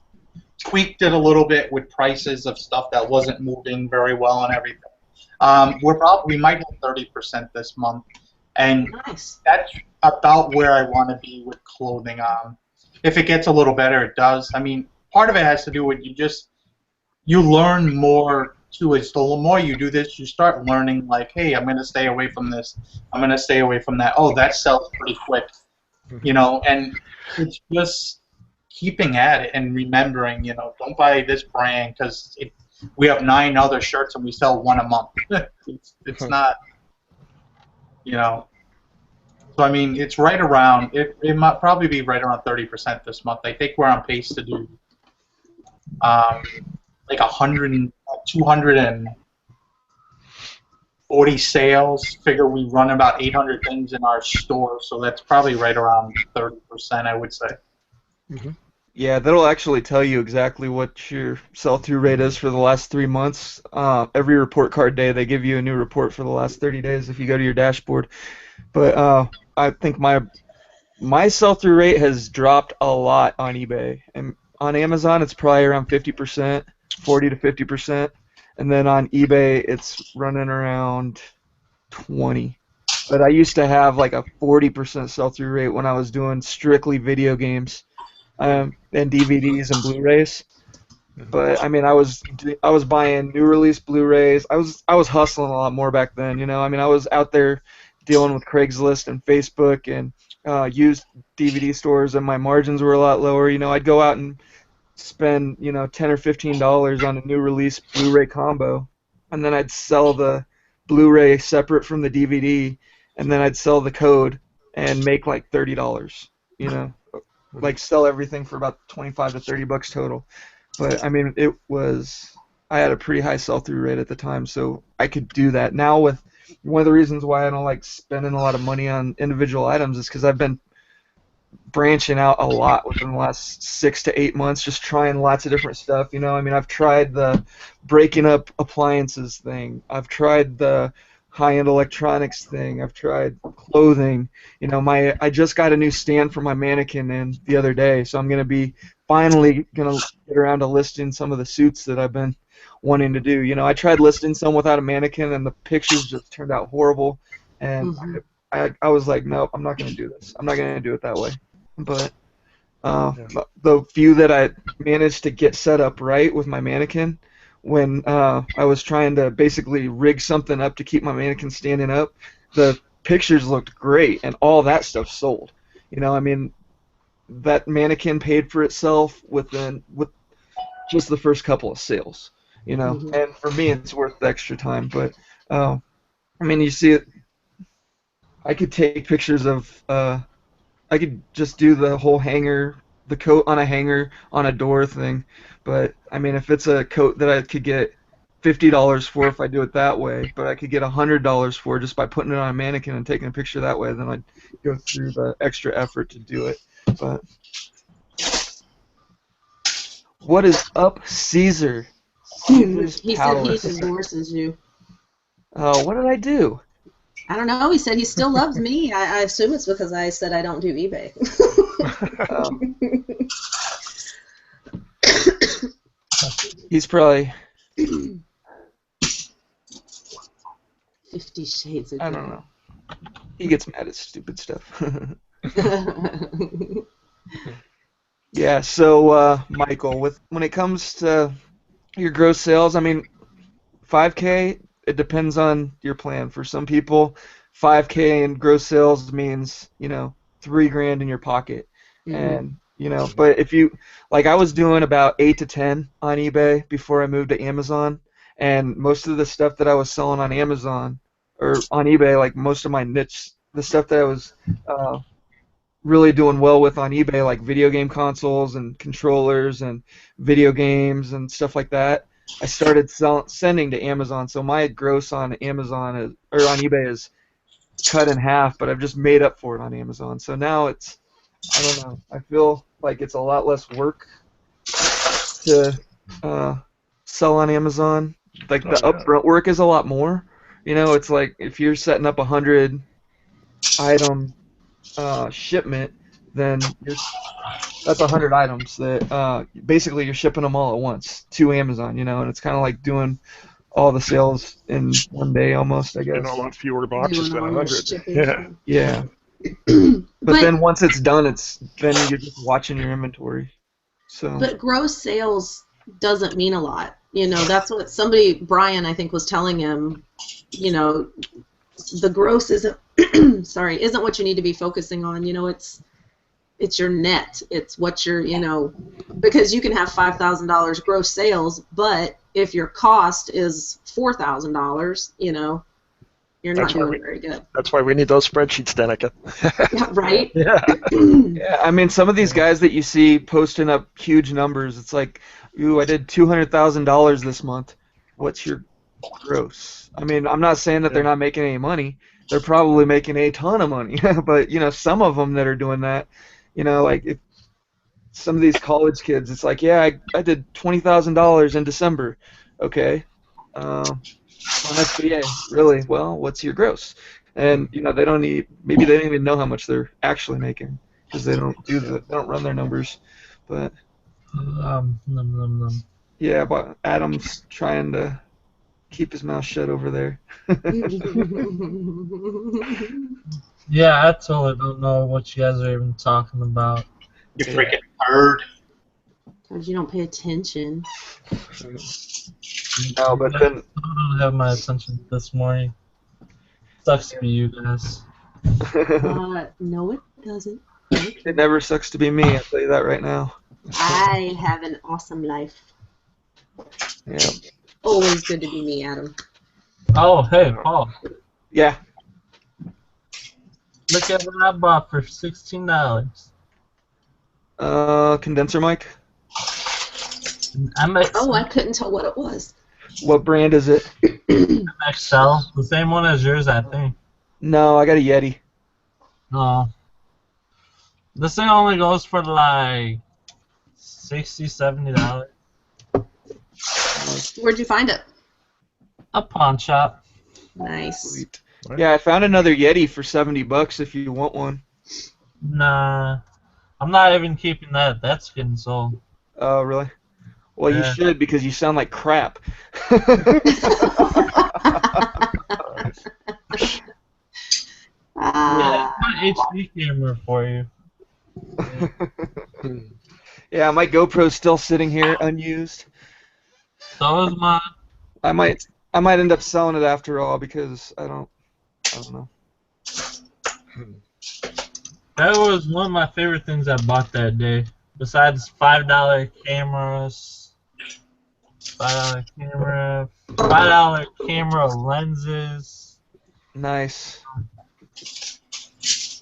tweaked it a little bit with prices of stuff that wasn't moving very well and everything. We might hit 30% this month, and Nice. that's about where I want to be with clothing. If it gets a little better, it does. I mean, part of it has to do with you learn more too. Is the more you do this, you start learning like, hey, I'm going to stay away from this. I'm going to stay away from that. Oh, that sells pretty quick, and it's just keeping at it and remembering, don't buy this brand because we have 9 other shirts and we sell 1 a month. it's not, So I mean, it's right around. It might probably be right around 30% this month. I think we're on pace to do like 240 sales. Figure we run about 800 things in our store, so that's probably right around 30%, I would say. Mm-hmm. Yeah, that'll actually tell you exactly what your sell-through rate is for the last 3 months. Every report card day, they give you a new report for the last 30 days if you go to your dashboard. But I think my sell-through rate has dropped a lot on eBay. And on Amazon, it's probably around 50%, 40 to 50%. And then on eBay, it's running around 20. But I used to have like a 40% sell-through rate when I was doing strictly video games. And DVDs and Blu-rays. But I mean, I was buying new release Blu-rays. I was hustling a lot more back then. I mean, I was out there dealing with Craigslist and Facebook and used DVD stores, and my margins were a lot lower. I'd go out and spend $10 or $15 on a new release Blu-ray combo, and then I'd sell the Blu-ray separate from the DVD, and then I'd sell the code and make like $30. Like sell everything for about 25 to 30 bucks total. But I mean, I had a pretty high sell-through rate at the time, so I could do that. Now, with one of the reasons why I don't like spending a lot of money on individual items is because I've been branching out a lot within the last 6 to 8 months, just trying lots of different stuff. I mean, I've tried the breaking up appliances thing. I've tried the high-end electronics thing. I've tried clothing. I just got a new stand for my mannequin in the other day, so I'm finally gonna get around to listing some of the suits that I've been wanting to do. I tried listing some without a mannequin, and the pictures just turned out horrible. And I was like, nope, I'm not gonna do this. I'm not gonna do it that way. But the few that I managed to get set up right with my mannequin, when I was trying to basically rig something up to keep my mannequin standing up, the pictures looked great, and all that stuff sold. I mean, that mannequin paid for itself with just the first couple of sales. And for me, it's worth the extra time. But I mean, you see it. I could take pictures of. I could just do the whole hanger, the coat on a hanger on a door thing. But I mean, if it's a coat that I could get $50 for if I do it that way, but I could get $100 for just by putting it on a mannequin and taking a picture that way, then I'd go through the extra effort to do it. But what is up, Caesar? Caesar's He said he Palace. divorces you. What did I do? I don't know. He said he still loves me. I assume it's because I said I don't do eBay. He's probably. 50 Shades of I don't know. He gets mad at stupid stuff. Grey. Yeah, so Michael, when it comes to your gross sales, I mean, 5K, it depends on your plan. For some people, 5K in gross sales means, 3 grand in your pocket. And, but if you, like I was doing about 8 to 10 on eBay before I moved to Amazon, and most of the stuff that I was selling on Amazon or on eBay, like most of my niche, the stuff that I was really doing well with on eBay, like video game consoles and controllers and video games and stuff like that, I started sending to Amazon. So my gross on Amazon or on eBay is cut in half, but I've just made up for it on Amazon. So now it's, I don't know, I feel like it's a lot less work to sell on Amazon. Like the upfront work is a lot more. It's like if you're setting up 100 item shipment, then that's 100 items that basically you're shipping them all at once to Amazon, and it's kind of like doing all the sales in one day almost, I guess. And a lot fewer boxes than 100. Yeah. Yeah. But then once it's done, then you're just watching your inventory. So. But gross sales doesn't mean a lot. That's what Brian, I think, was telling him. The gross isn't isn't what you need to be focusing on. It's your net. It's what you're, because you can have $5,000 gross sales, but if your cost is $4,000, you're not doing very good. That's why we need those spreadsheets, Danica. Yeah, right? Yeah. Yeah, I mean, some of these guys that you see posting up huge numbers, it's like, ooh, I did $200,000 this month. What's your gross? I mean, I'm not saying that they're not making any money. They're probably making a ton of money. But, some of them that are doing that, like if some of these college kids, it's like, yeah, I did $20,000 in December. Okay. On FBA, really? Well, what's your gross? And, maybe they don't even know how much they're actually making because they don't run their numbers. But, yeah, but Adam's trying to keep his mouth shut over there. Yeah, I totally don't know what you guys are even talking about. You freaking nerd. Because you don't pay attention. No, but then I don't have my attention this morning. Sucks to be you guys. No, it doesn't. It never sucks to be me, I'll tell you that right now. I have an awesome life. Yeah. Always good to be me, Adam. Oh, hey, Paul. Yeah. Look at what I bought for $16. Condenser mic? Oh, I couldn't tell what it was. What brand is it? XL. The same one as yours, I think. No, I got a Yeti. No. This thing only goes for like $60, $70. Where'd you find it? A pawn shop. Nice. Sweet. Yeah, I found another Yeti for $70 if you want one. Nah. I'm not even keeping that. That's getting sold. Oh, really? Well, you should because you sound like crap. Yeah, my HD camera for you. Yeah, my GoPro's still sitting here unused. So is mine. I might end up selling it after all because I don't know. That was one of my favorite things I bought that day. Besides $5 cameras, $5 camera lenses. Nice.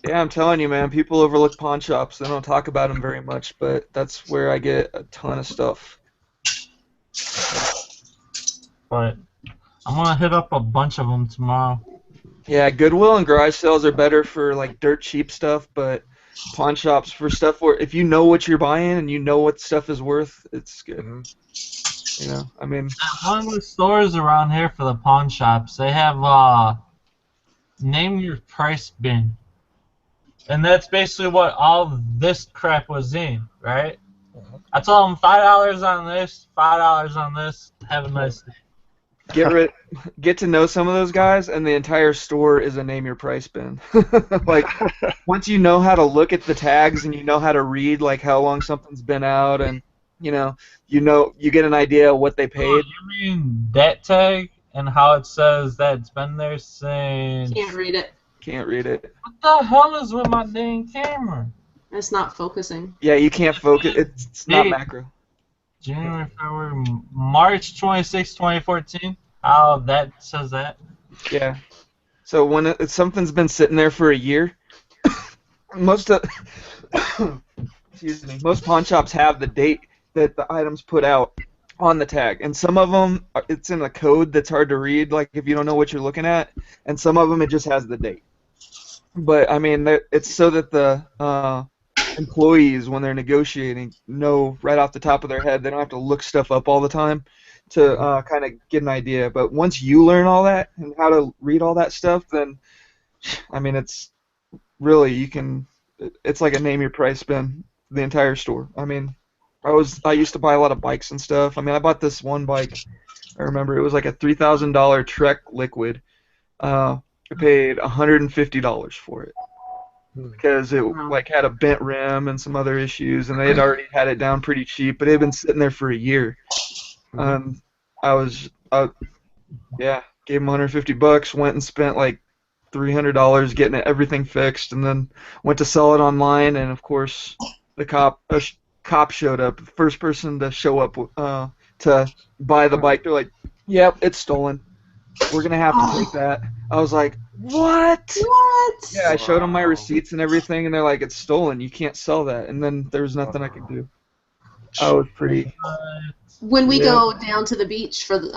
Yeah, I'm telling you, man, people overlook pawn shops. They don't talk about them very much, but that's where I get a ton of stuff. But I'm gonna hit up a bunch of them tomorrow. Yeah, Goodwill and garage sales are better for like dirt cheap stuff, but pawn shops for stuff where if you know what you're buying and you know what stuff is worth, it's good. I mean. One of the stores around here for the pawn shops, they have name your price bin, and that's basically what all this crap was in, right? I told them $5 on this, $5 on this. Have a nice day. get to know some of those guys, and the entire store is a name your price bin. Like once you know how to look at the tags and you know how to read like how long something's been out, and you get an idea of what they Oh, paid. you mean that tag and how it says that it's been there since... Can't read it. Can't read it. What the hell is with my dang camera? It's not focusing. Yeah, you can't focus. It's not Hey. macro. January, February, March 26, 2014. How that says that? Yeah. So when something's been sitting there for a year, most of excuse me, most pawn shops have the date that the item's put out on the tag, and some of them it's in a code that's hard to read, like if you don't know what you're looking at, and some of them it just has the date. But I mean, it's so that the employees, when they're negotiating, know right off the top of their head. They don't have to look stuff up all the time to kind of get an idea. But once you learn all that and how to read all that stuff, then I mean, it's really it's like a name your price bin, the entire store. I mean, I used to buy a lot of bikes and stuff. I mean, I bought this one bike. I remember it was like a $3,000 Trek Liquid. I paid $150 for it because it like had a bent rim and some other issues, and they had already had it down pretty cheap, but it had been sitting there for a year. Gave them $150, went and spent like $300 getting everything fixed, and then went to sell it online, and of course the cop showed up, the first person to show up to buy the bike. They're like, "Yep, it's stolen. We're gonna have to take that." I was like, "What?" What? Yeah, I showed them my receipts and everything, and they're like, "It's stolen. You can't sell that." And then there was nothing I could do. I was pretty. When we Yeah. go down to the beach for the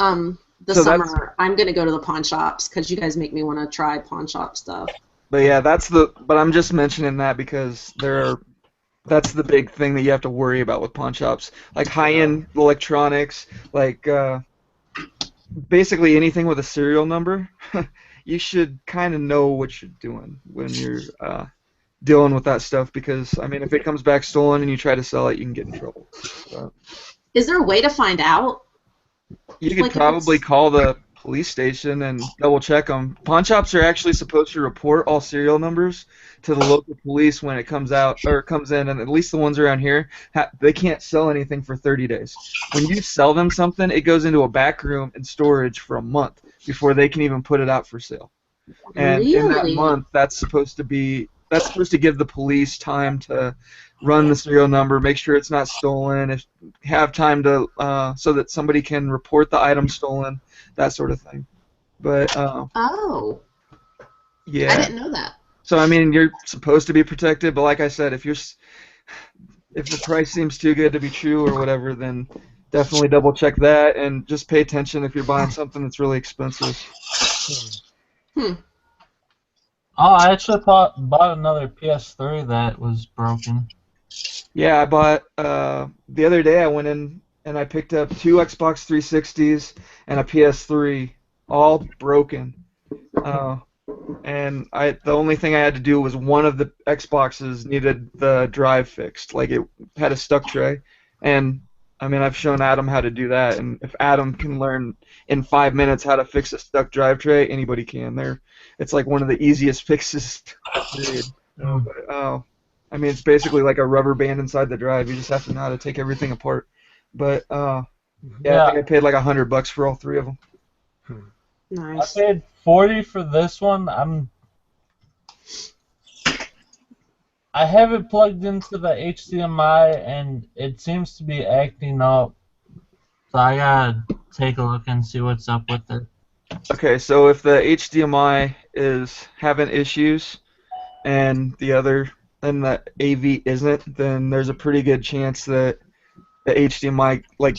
So summer, I'm gonna go to the pawn shops because you guys make me want to try pawn shop stuff. But yeah, But I'm just mentioning that because that's the big thing that you have to worry about with pawn shops, like high-end electronics, like basically anything with a serial number. You should kind of know what you're doing when you're dealing with that stuff, because I mean, if it comes back stolen and you try to sell it, you can get in trouble. So, Is there a way to find out? you could Like if probably it's- call the police station and double check them. Pawn shops are actually supposed to report all serial numbers to the local police when it comes out or comes in, and at least the ones around here, they can't sell anything for 30 days. When you sell them something, it goes into a back room in storage for a month before they can even put it out for sale. And in that Really? month, that's supposed to give the police time to run the serial number, make sure it's not stolen, have time to so that somebody can report the item stolen, that sort of thing. But Oh, yeah. I didn't know that. So I mean, you're supposed to be protected, but like I said, if the price seems too good to be true or whatever, then definitely double check that, and just pay attention if you're buying something that's really expensive. Oh, I actually bought another PS3 that was broken. Yeah, I bought the other day. I went in and I picked up 2 Xbox 360s and a PS3, all broken. And the only thing I had to do was one of the Xboxes needed the drive fixed, like it had a stuck tray. And I mean, I've shown Adam how to do that, and if Adam can learn in 5 minutes how to fix a stuck drive tray, anybody can. It's like one of the easiest fixes. Period. I mean, it's basically like a rubber band inside the drive. You just have to know how to take everything apart. But I think I paid like $100 for all 3 of them. Nice. I paid $40 for this one. I have it plugged into the HDMI and it seems to be acting up. So I gotta take a look and see what's up with it. Okay, so if the HDMI is having issues and the AV isn't, then there's a pretty good chance that the HDMI, like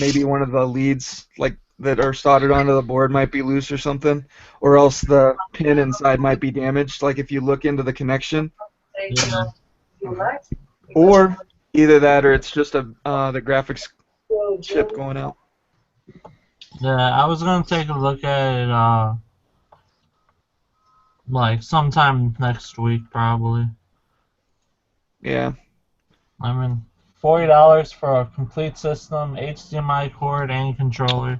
maybe one of the leads like that are soldered onto the board might be loose or something, or else the pin inside might be damaged. Like if you look into the connection, Yeah. or either that or it's just the graphics chip going out. Yeah, I was gonna take a look at it like sometime next week probably. Yeah. I mean, $40 for a complete system, HDMI cord, and controller.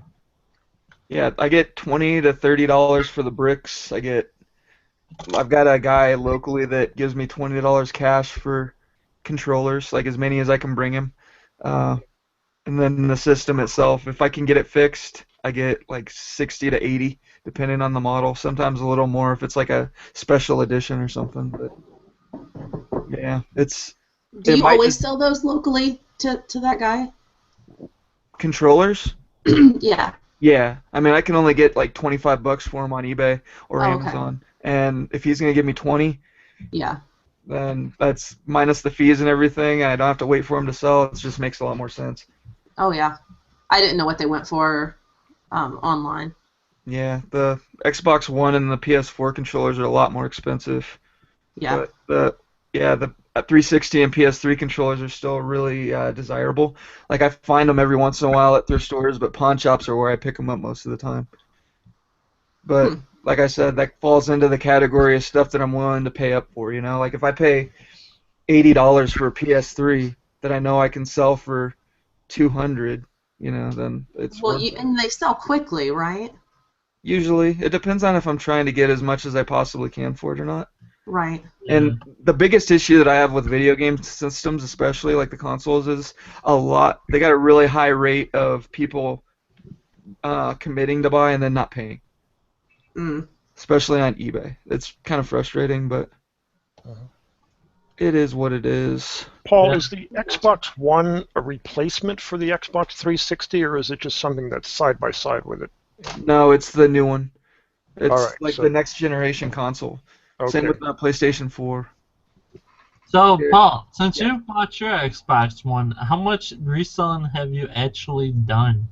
Yeah, I get $20 to $30 for the bricks. I've got a guy locally that gives me $20 cash for controllers, like as many as I can bring him. And then the system itself, if I can get it fixed, I get like 60 to 80, depending on the model. Sometimes a little more if it's like a special edition or something. But yeah, Do it you might always just sell those locally to that guy? controllers. Yeah. Yeah, I mean I can only get like $25 for them on eBay or Oh, okay. Amazon, and if he's gonna give me 20, Yeah. then that's minus the fees and everything, and I don't have to wait for him to sell. It just makes a lot more sense. Oh, yeah. I didn't know what they went for online. Yeah, the Xbox One and the PS4 controllers are a lot more expensive, Yeah. but the 360 and PS3 controllers are still really desirable. Like I find them every once in a while at thrift stores, but pawn shops are where I pick them up most of the time. But Hmm. like I said, that falls into the category of stuff that I'm willing to pay up for. Like if I pay $80 for a PS3 that I know I can sell for 200, then it's Well, worth it. and they sell quickly, right? Usually, it depends on if I'm trying to get as much as I possibly can for it or not. Right. And the biggest issue that I have with video game systems, especially like the consoles, is they got a really high rate of people committing to buy and then not paying, Mm. especially on eBay. It's kind of frustrating, but it is what it is. Paul, Yeah. is the Xbox One a replacement for the Xbox 360, or is it just something that's side by side with it? No, it's the new one. It's All right, like so- the next generation console. Same Okay. with the PlayStation 4. So, Yeah. Paul, since Yeah. you bought your Xbox One, how much reselling have you actually done?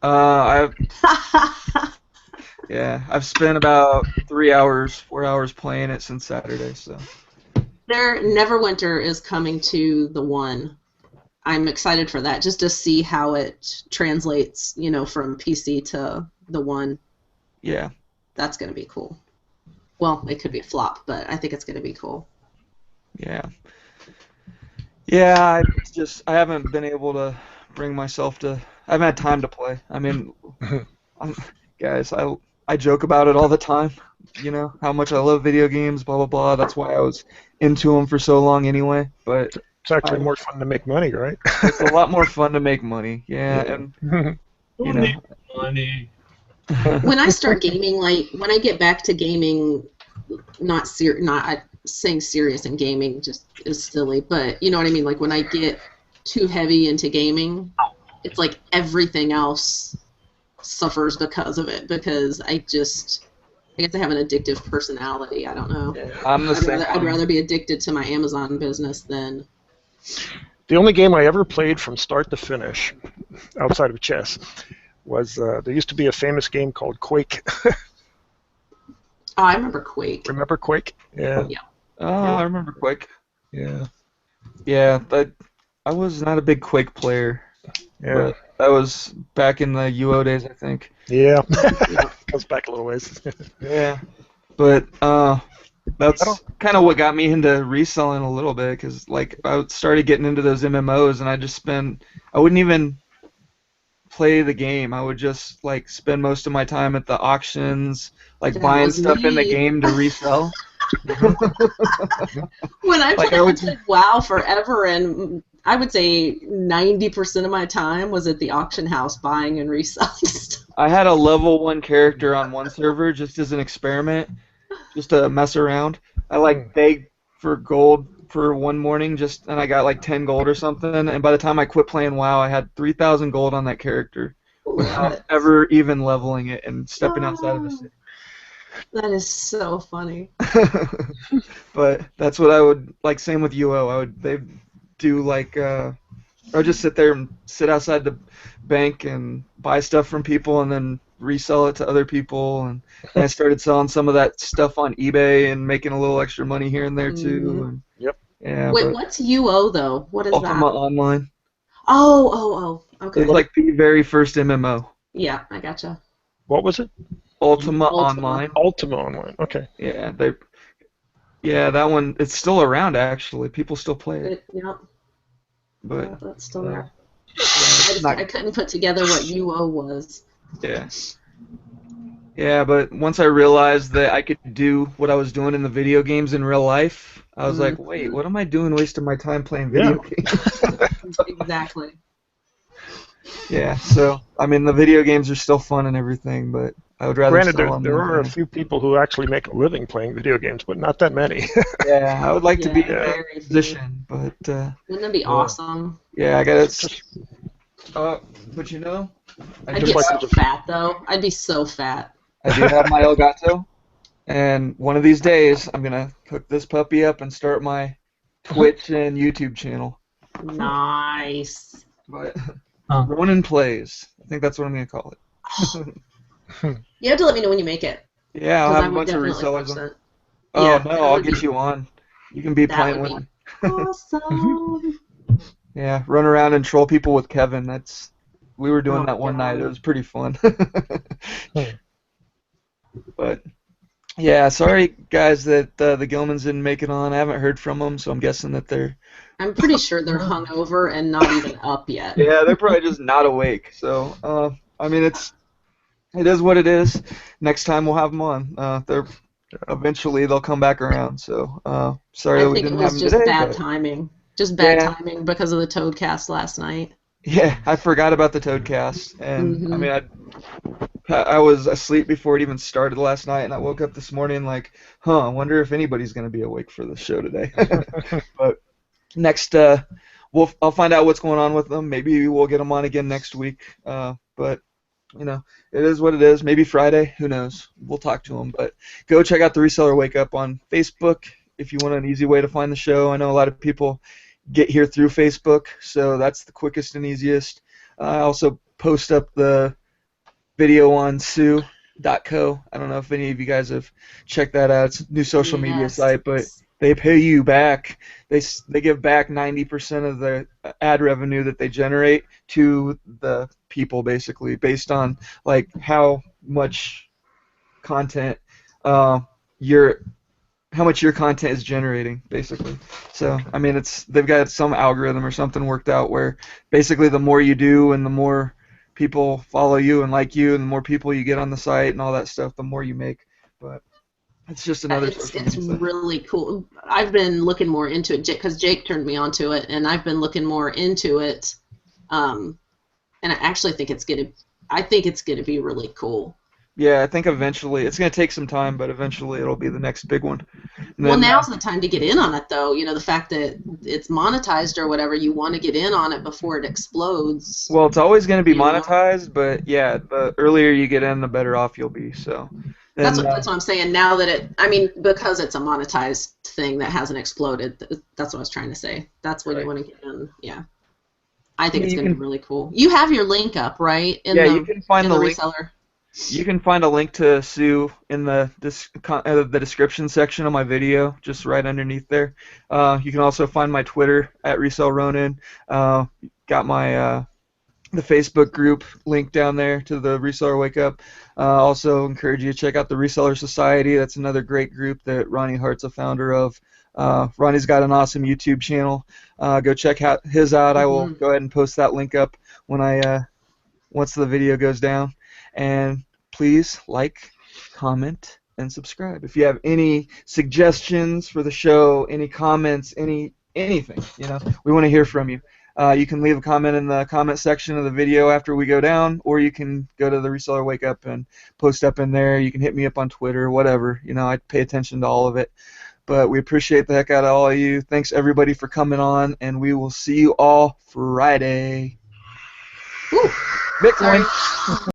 I've spent about 4 hours playing it since Saturday. So Their Neverwinter is coming to the One. I'm excited for that, just to see how it translates, from PC to the One. yeah, That's going to be cool. Well, it could be a flop, but I think it's going to be cool. yeah, yeah. I haven't been able to bring myself to. I haven't had time to play. I mean, guys, I joke about it all the time. How much I love video games, blah blah blah. That's why I was into them for so long anyway. But It's actually more fun to make money, right? it's a lot more fun to make money. Yeah, Yeah. and Who you know. needs money? When I start gaming, like when I get back to gaming, not saying serious in gaming just is silly, but you know what I mean. Like when I get too heavy into gaming, it's like everything else suffers because of it. Because I guess I have an addictive personality. I don't know. I'm the same. I'd rather be addicted to my Amazon business than. The only game I ever played from start to finish, outside of chess, was there used to be a famous game called Quake. Oh, I remember Quake. Remember Quake? Yeah. Yeah. Oh, I remember Quake. Yeah. Yeah, I was not a big Quake player. Yeah. But that was back in the UO days, I think. Yeah. Goes back a little ways. Yeah. But that's I don't- kind of what got me into reselling a little bit, because like I started getting into those MMOs, and I wouldn't even play the game. I would just like spend most of my time at the auctions, like That buying was stuff in the me. game to resell. When I Like, played, I I would- played WoW forever, and I would say 90% of my time was at the auction house buying and reselling stuff. I had a level 1 character on one server just as an experiment, just to mess around. I like begged for gold for one morning, and I got like 10 gold or something, and by the time I quit playing WoW, I had 3,000 gold on that character without ever even leveling it and stepping outside of the city. That is so funny. But that's what I would like. Same with UO. They'd do like I would just sit outside the bank and buy stuff from people and then resell it to other people. And I started selling some of that stuff on eBay and making a little extra money here and there too. And, Yep. yeah. Wait, but what's UO though? What is Ultima that? Online. Oh, okay. It's like the very first MMO. Yeah, I gotcha. What was it? Ultima Ultima. Online. Ultima Online. Okay. Yeah, that one. It's still around actually. People still play it. Yep, But that's still there. it's not- I couldn't put together what UO was. yeah. Yeah, but once I realized that I could do what I was doing in the video games in real life, I was like, wait, what am I doing wasting my time playing video games? Exactly. Yeah, so, I mean, the video games are still fun and everything, but I would rather Granted, sell them there than are a playing. few people who actually make a living playing video games, but not that many. Yeah, I would like to be Yeah, in that very few. position, but, Wouldn't that be Yeah. awesome? yeah, I gotta, Just but you know, I I'd do get like so to- fat though. I'd be so fat. I do have my Elgato, and one of these days, I'm gonna hook this puppy up and start my Twitch and YouTube channel. Nice. But Huh. Ronin Plays, I think that's what I'm gonna call it. You have to let me know when you make it, Yeah, I'll because have I a would bunch of definitely resellers watch on. that. Oh Yeah, no, that I'll would get be- you on. You can be That playing would with be me. awesome. Yeah, run around and troll people with Kevin. We were doing Oh, that one night. God. It was pretty fun. Hmm. But yeah, sorry guys that the Gilmans didn't make it on. I haven't heard from them, so I'm guessing that they're I'm pretty sure they're hungover and not even up yet. yeah, they're probably just not awake. So I mean it is what it is. Next time we'll have them on. Eventually they'll come back around. So sorry I that we think it didn't have was them just today. bad But timing. Just bad yeah, timing because of the Toadcast last night. yeah, I forgot about the Toadcast, and I Mhm. mean I was asleep before it even started last night, and I woke up this morning like, I wonder if anybody's gonna be awake for the show today. But next, I'll find out what's going on with them. Maybe we'll get them on again next week. But you know, it is what it is. Maybe Friday. Who knows? We'll talk to them. But go check out the Reseller Wake Up on Facebook if you want an easy way to find the show. I know a lot of people get here through Facebook, so that's the quickest and easiest. I also post up the video on Sue.co. I don't know if any of you guys have checked that out. It's a new social media Yes. site, but they pay you back. They give back 90% of the ad revenue that they generate to the people, basically, based on like how much content your how much your content is generating, basically. So I mean, they've got some algorithm or something worked out where basically the more you do and the more people follow you and like you and the more people you get on the site and all that stuff, the more you make. But it's just another social It's media site. really cool. I've been looking more into it because Jake turned me onto it, and I've been looking more into it. And I actually think it's gonna be really cool. Yeah, I think eventually it's going to take some time, but eventually it'll be the next big one. And Well, then, now's the time to get in on it, though. You know, the fact that it's monetized or whatever, you want to get in on it before it explodes. well, it's always going to be You know? monetized, but yeah, the earlier you get in, the better off you'll be. So then, That's what I'm saying. Now that because it's a monetized thing that hasn't exploded, that's what I was trying to say. That's when you want to get in. Yeah. I think it's you going to can- be really cool. You have your link up, right? yeah, you can find in the the link. reseller. You can find a link to Sue in the description section of my video, just right underneath there. You can also find my Twitter at Resale Ronin. Got my the Facebook group link down there to the Reseller Wake Up. Also encourage you to check out the Reseller Society. That's another great group that Ronnie Hart's a founder of. Ronnie's got an awesome YouTube channel. Go check his out. I will go ahead and post that link up when once the video goes down. And please like, comment, and subscribe. If you have any suggestions for the show, any comments, anything, we want to hear from you. You can leave a comment in the comment section of the video after we go down, or you can go to the Reseller Wake Up and post up in there. You can hit me up on Twitter, whatever. I pay attention to all of it. But we appreciate the heck out of all of you. Thanks, everybody, for coming on, and we will see you all Friday. Ooh, Bitcoin. sorry.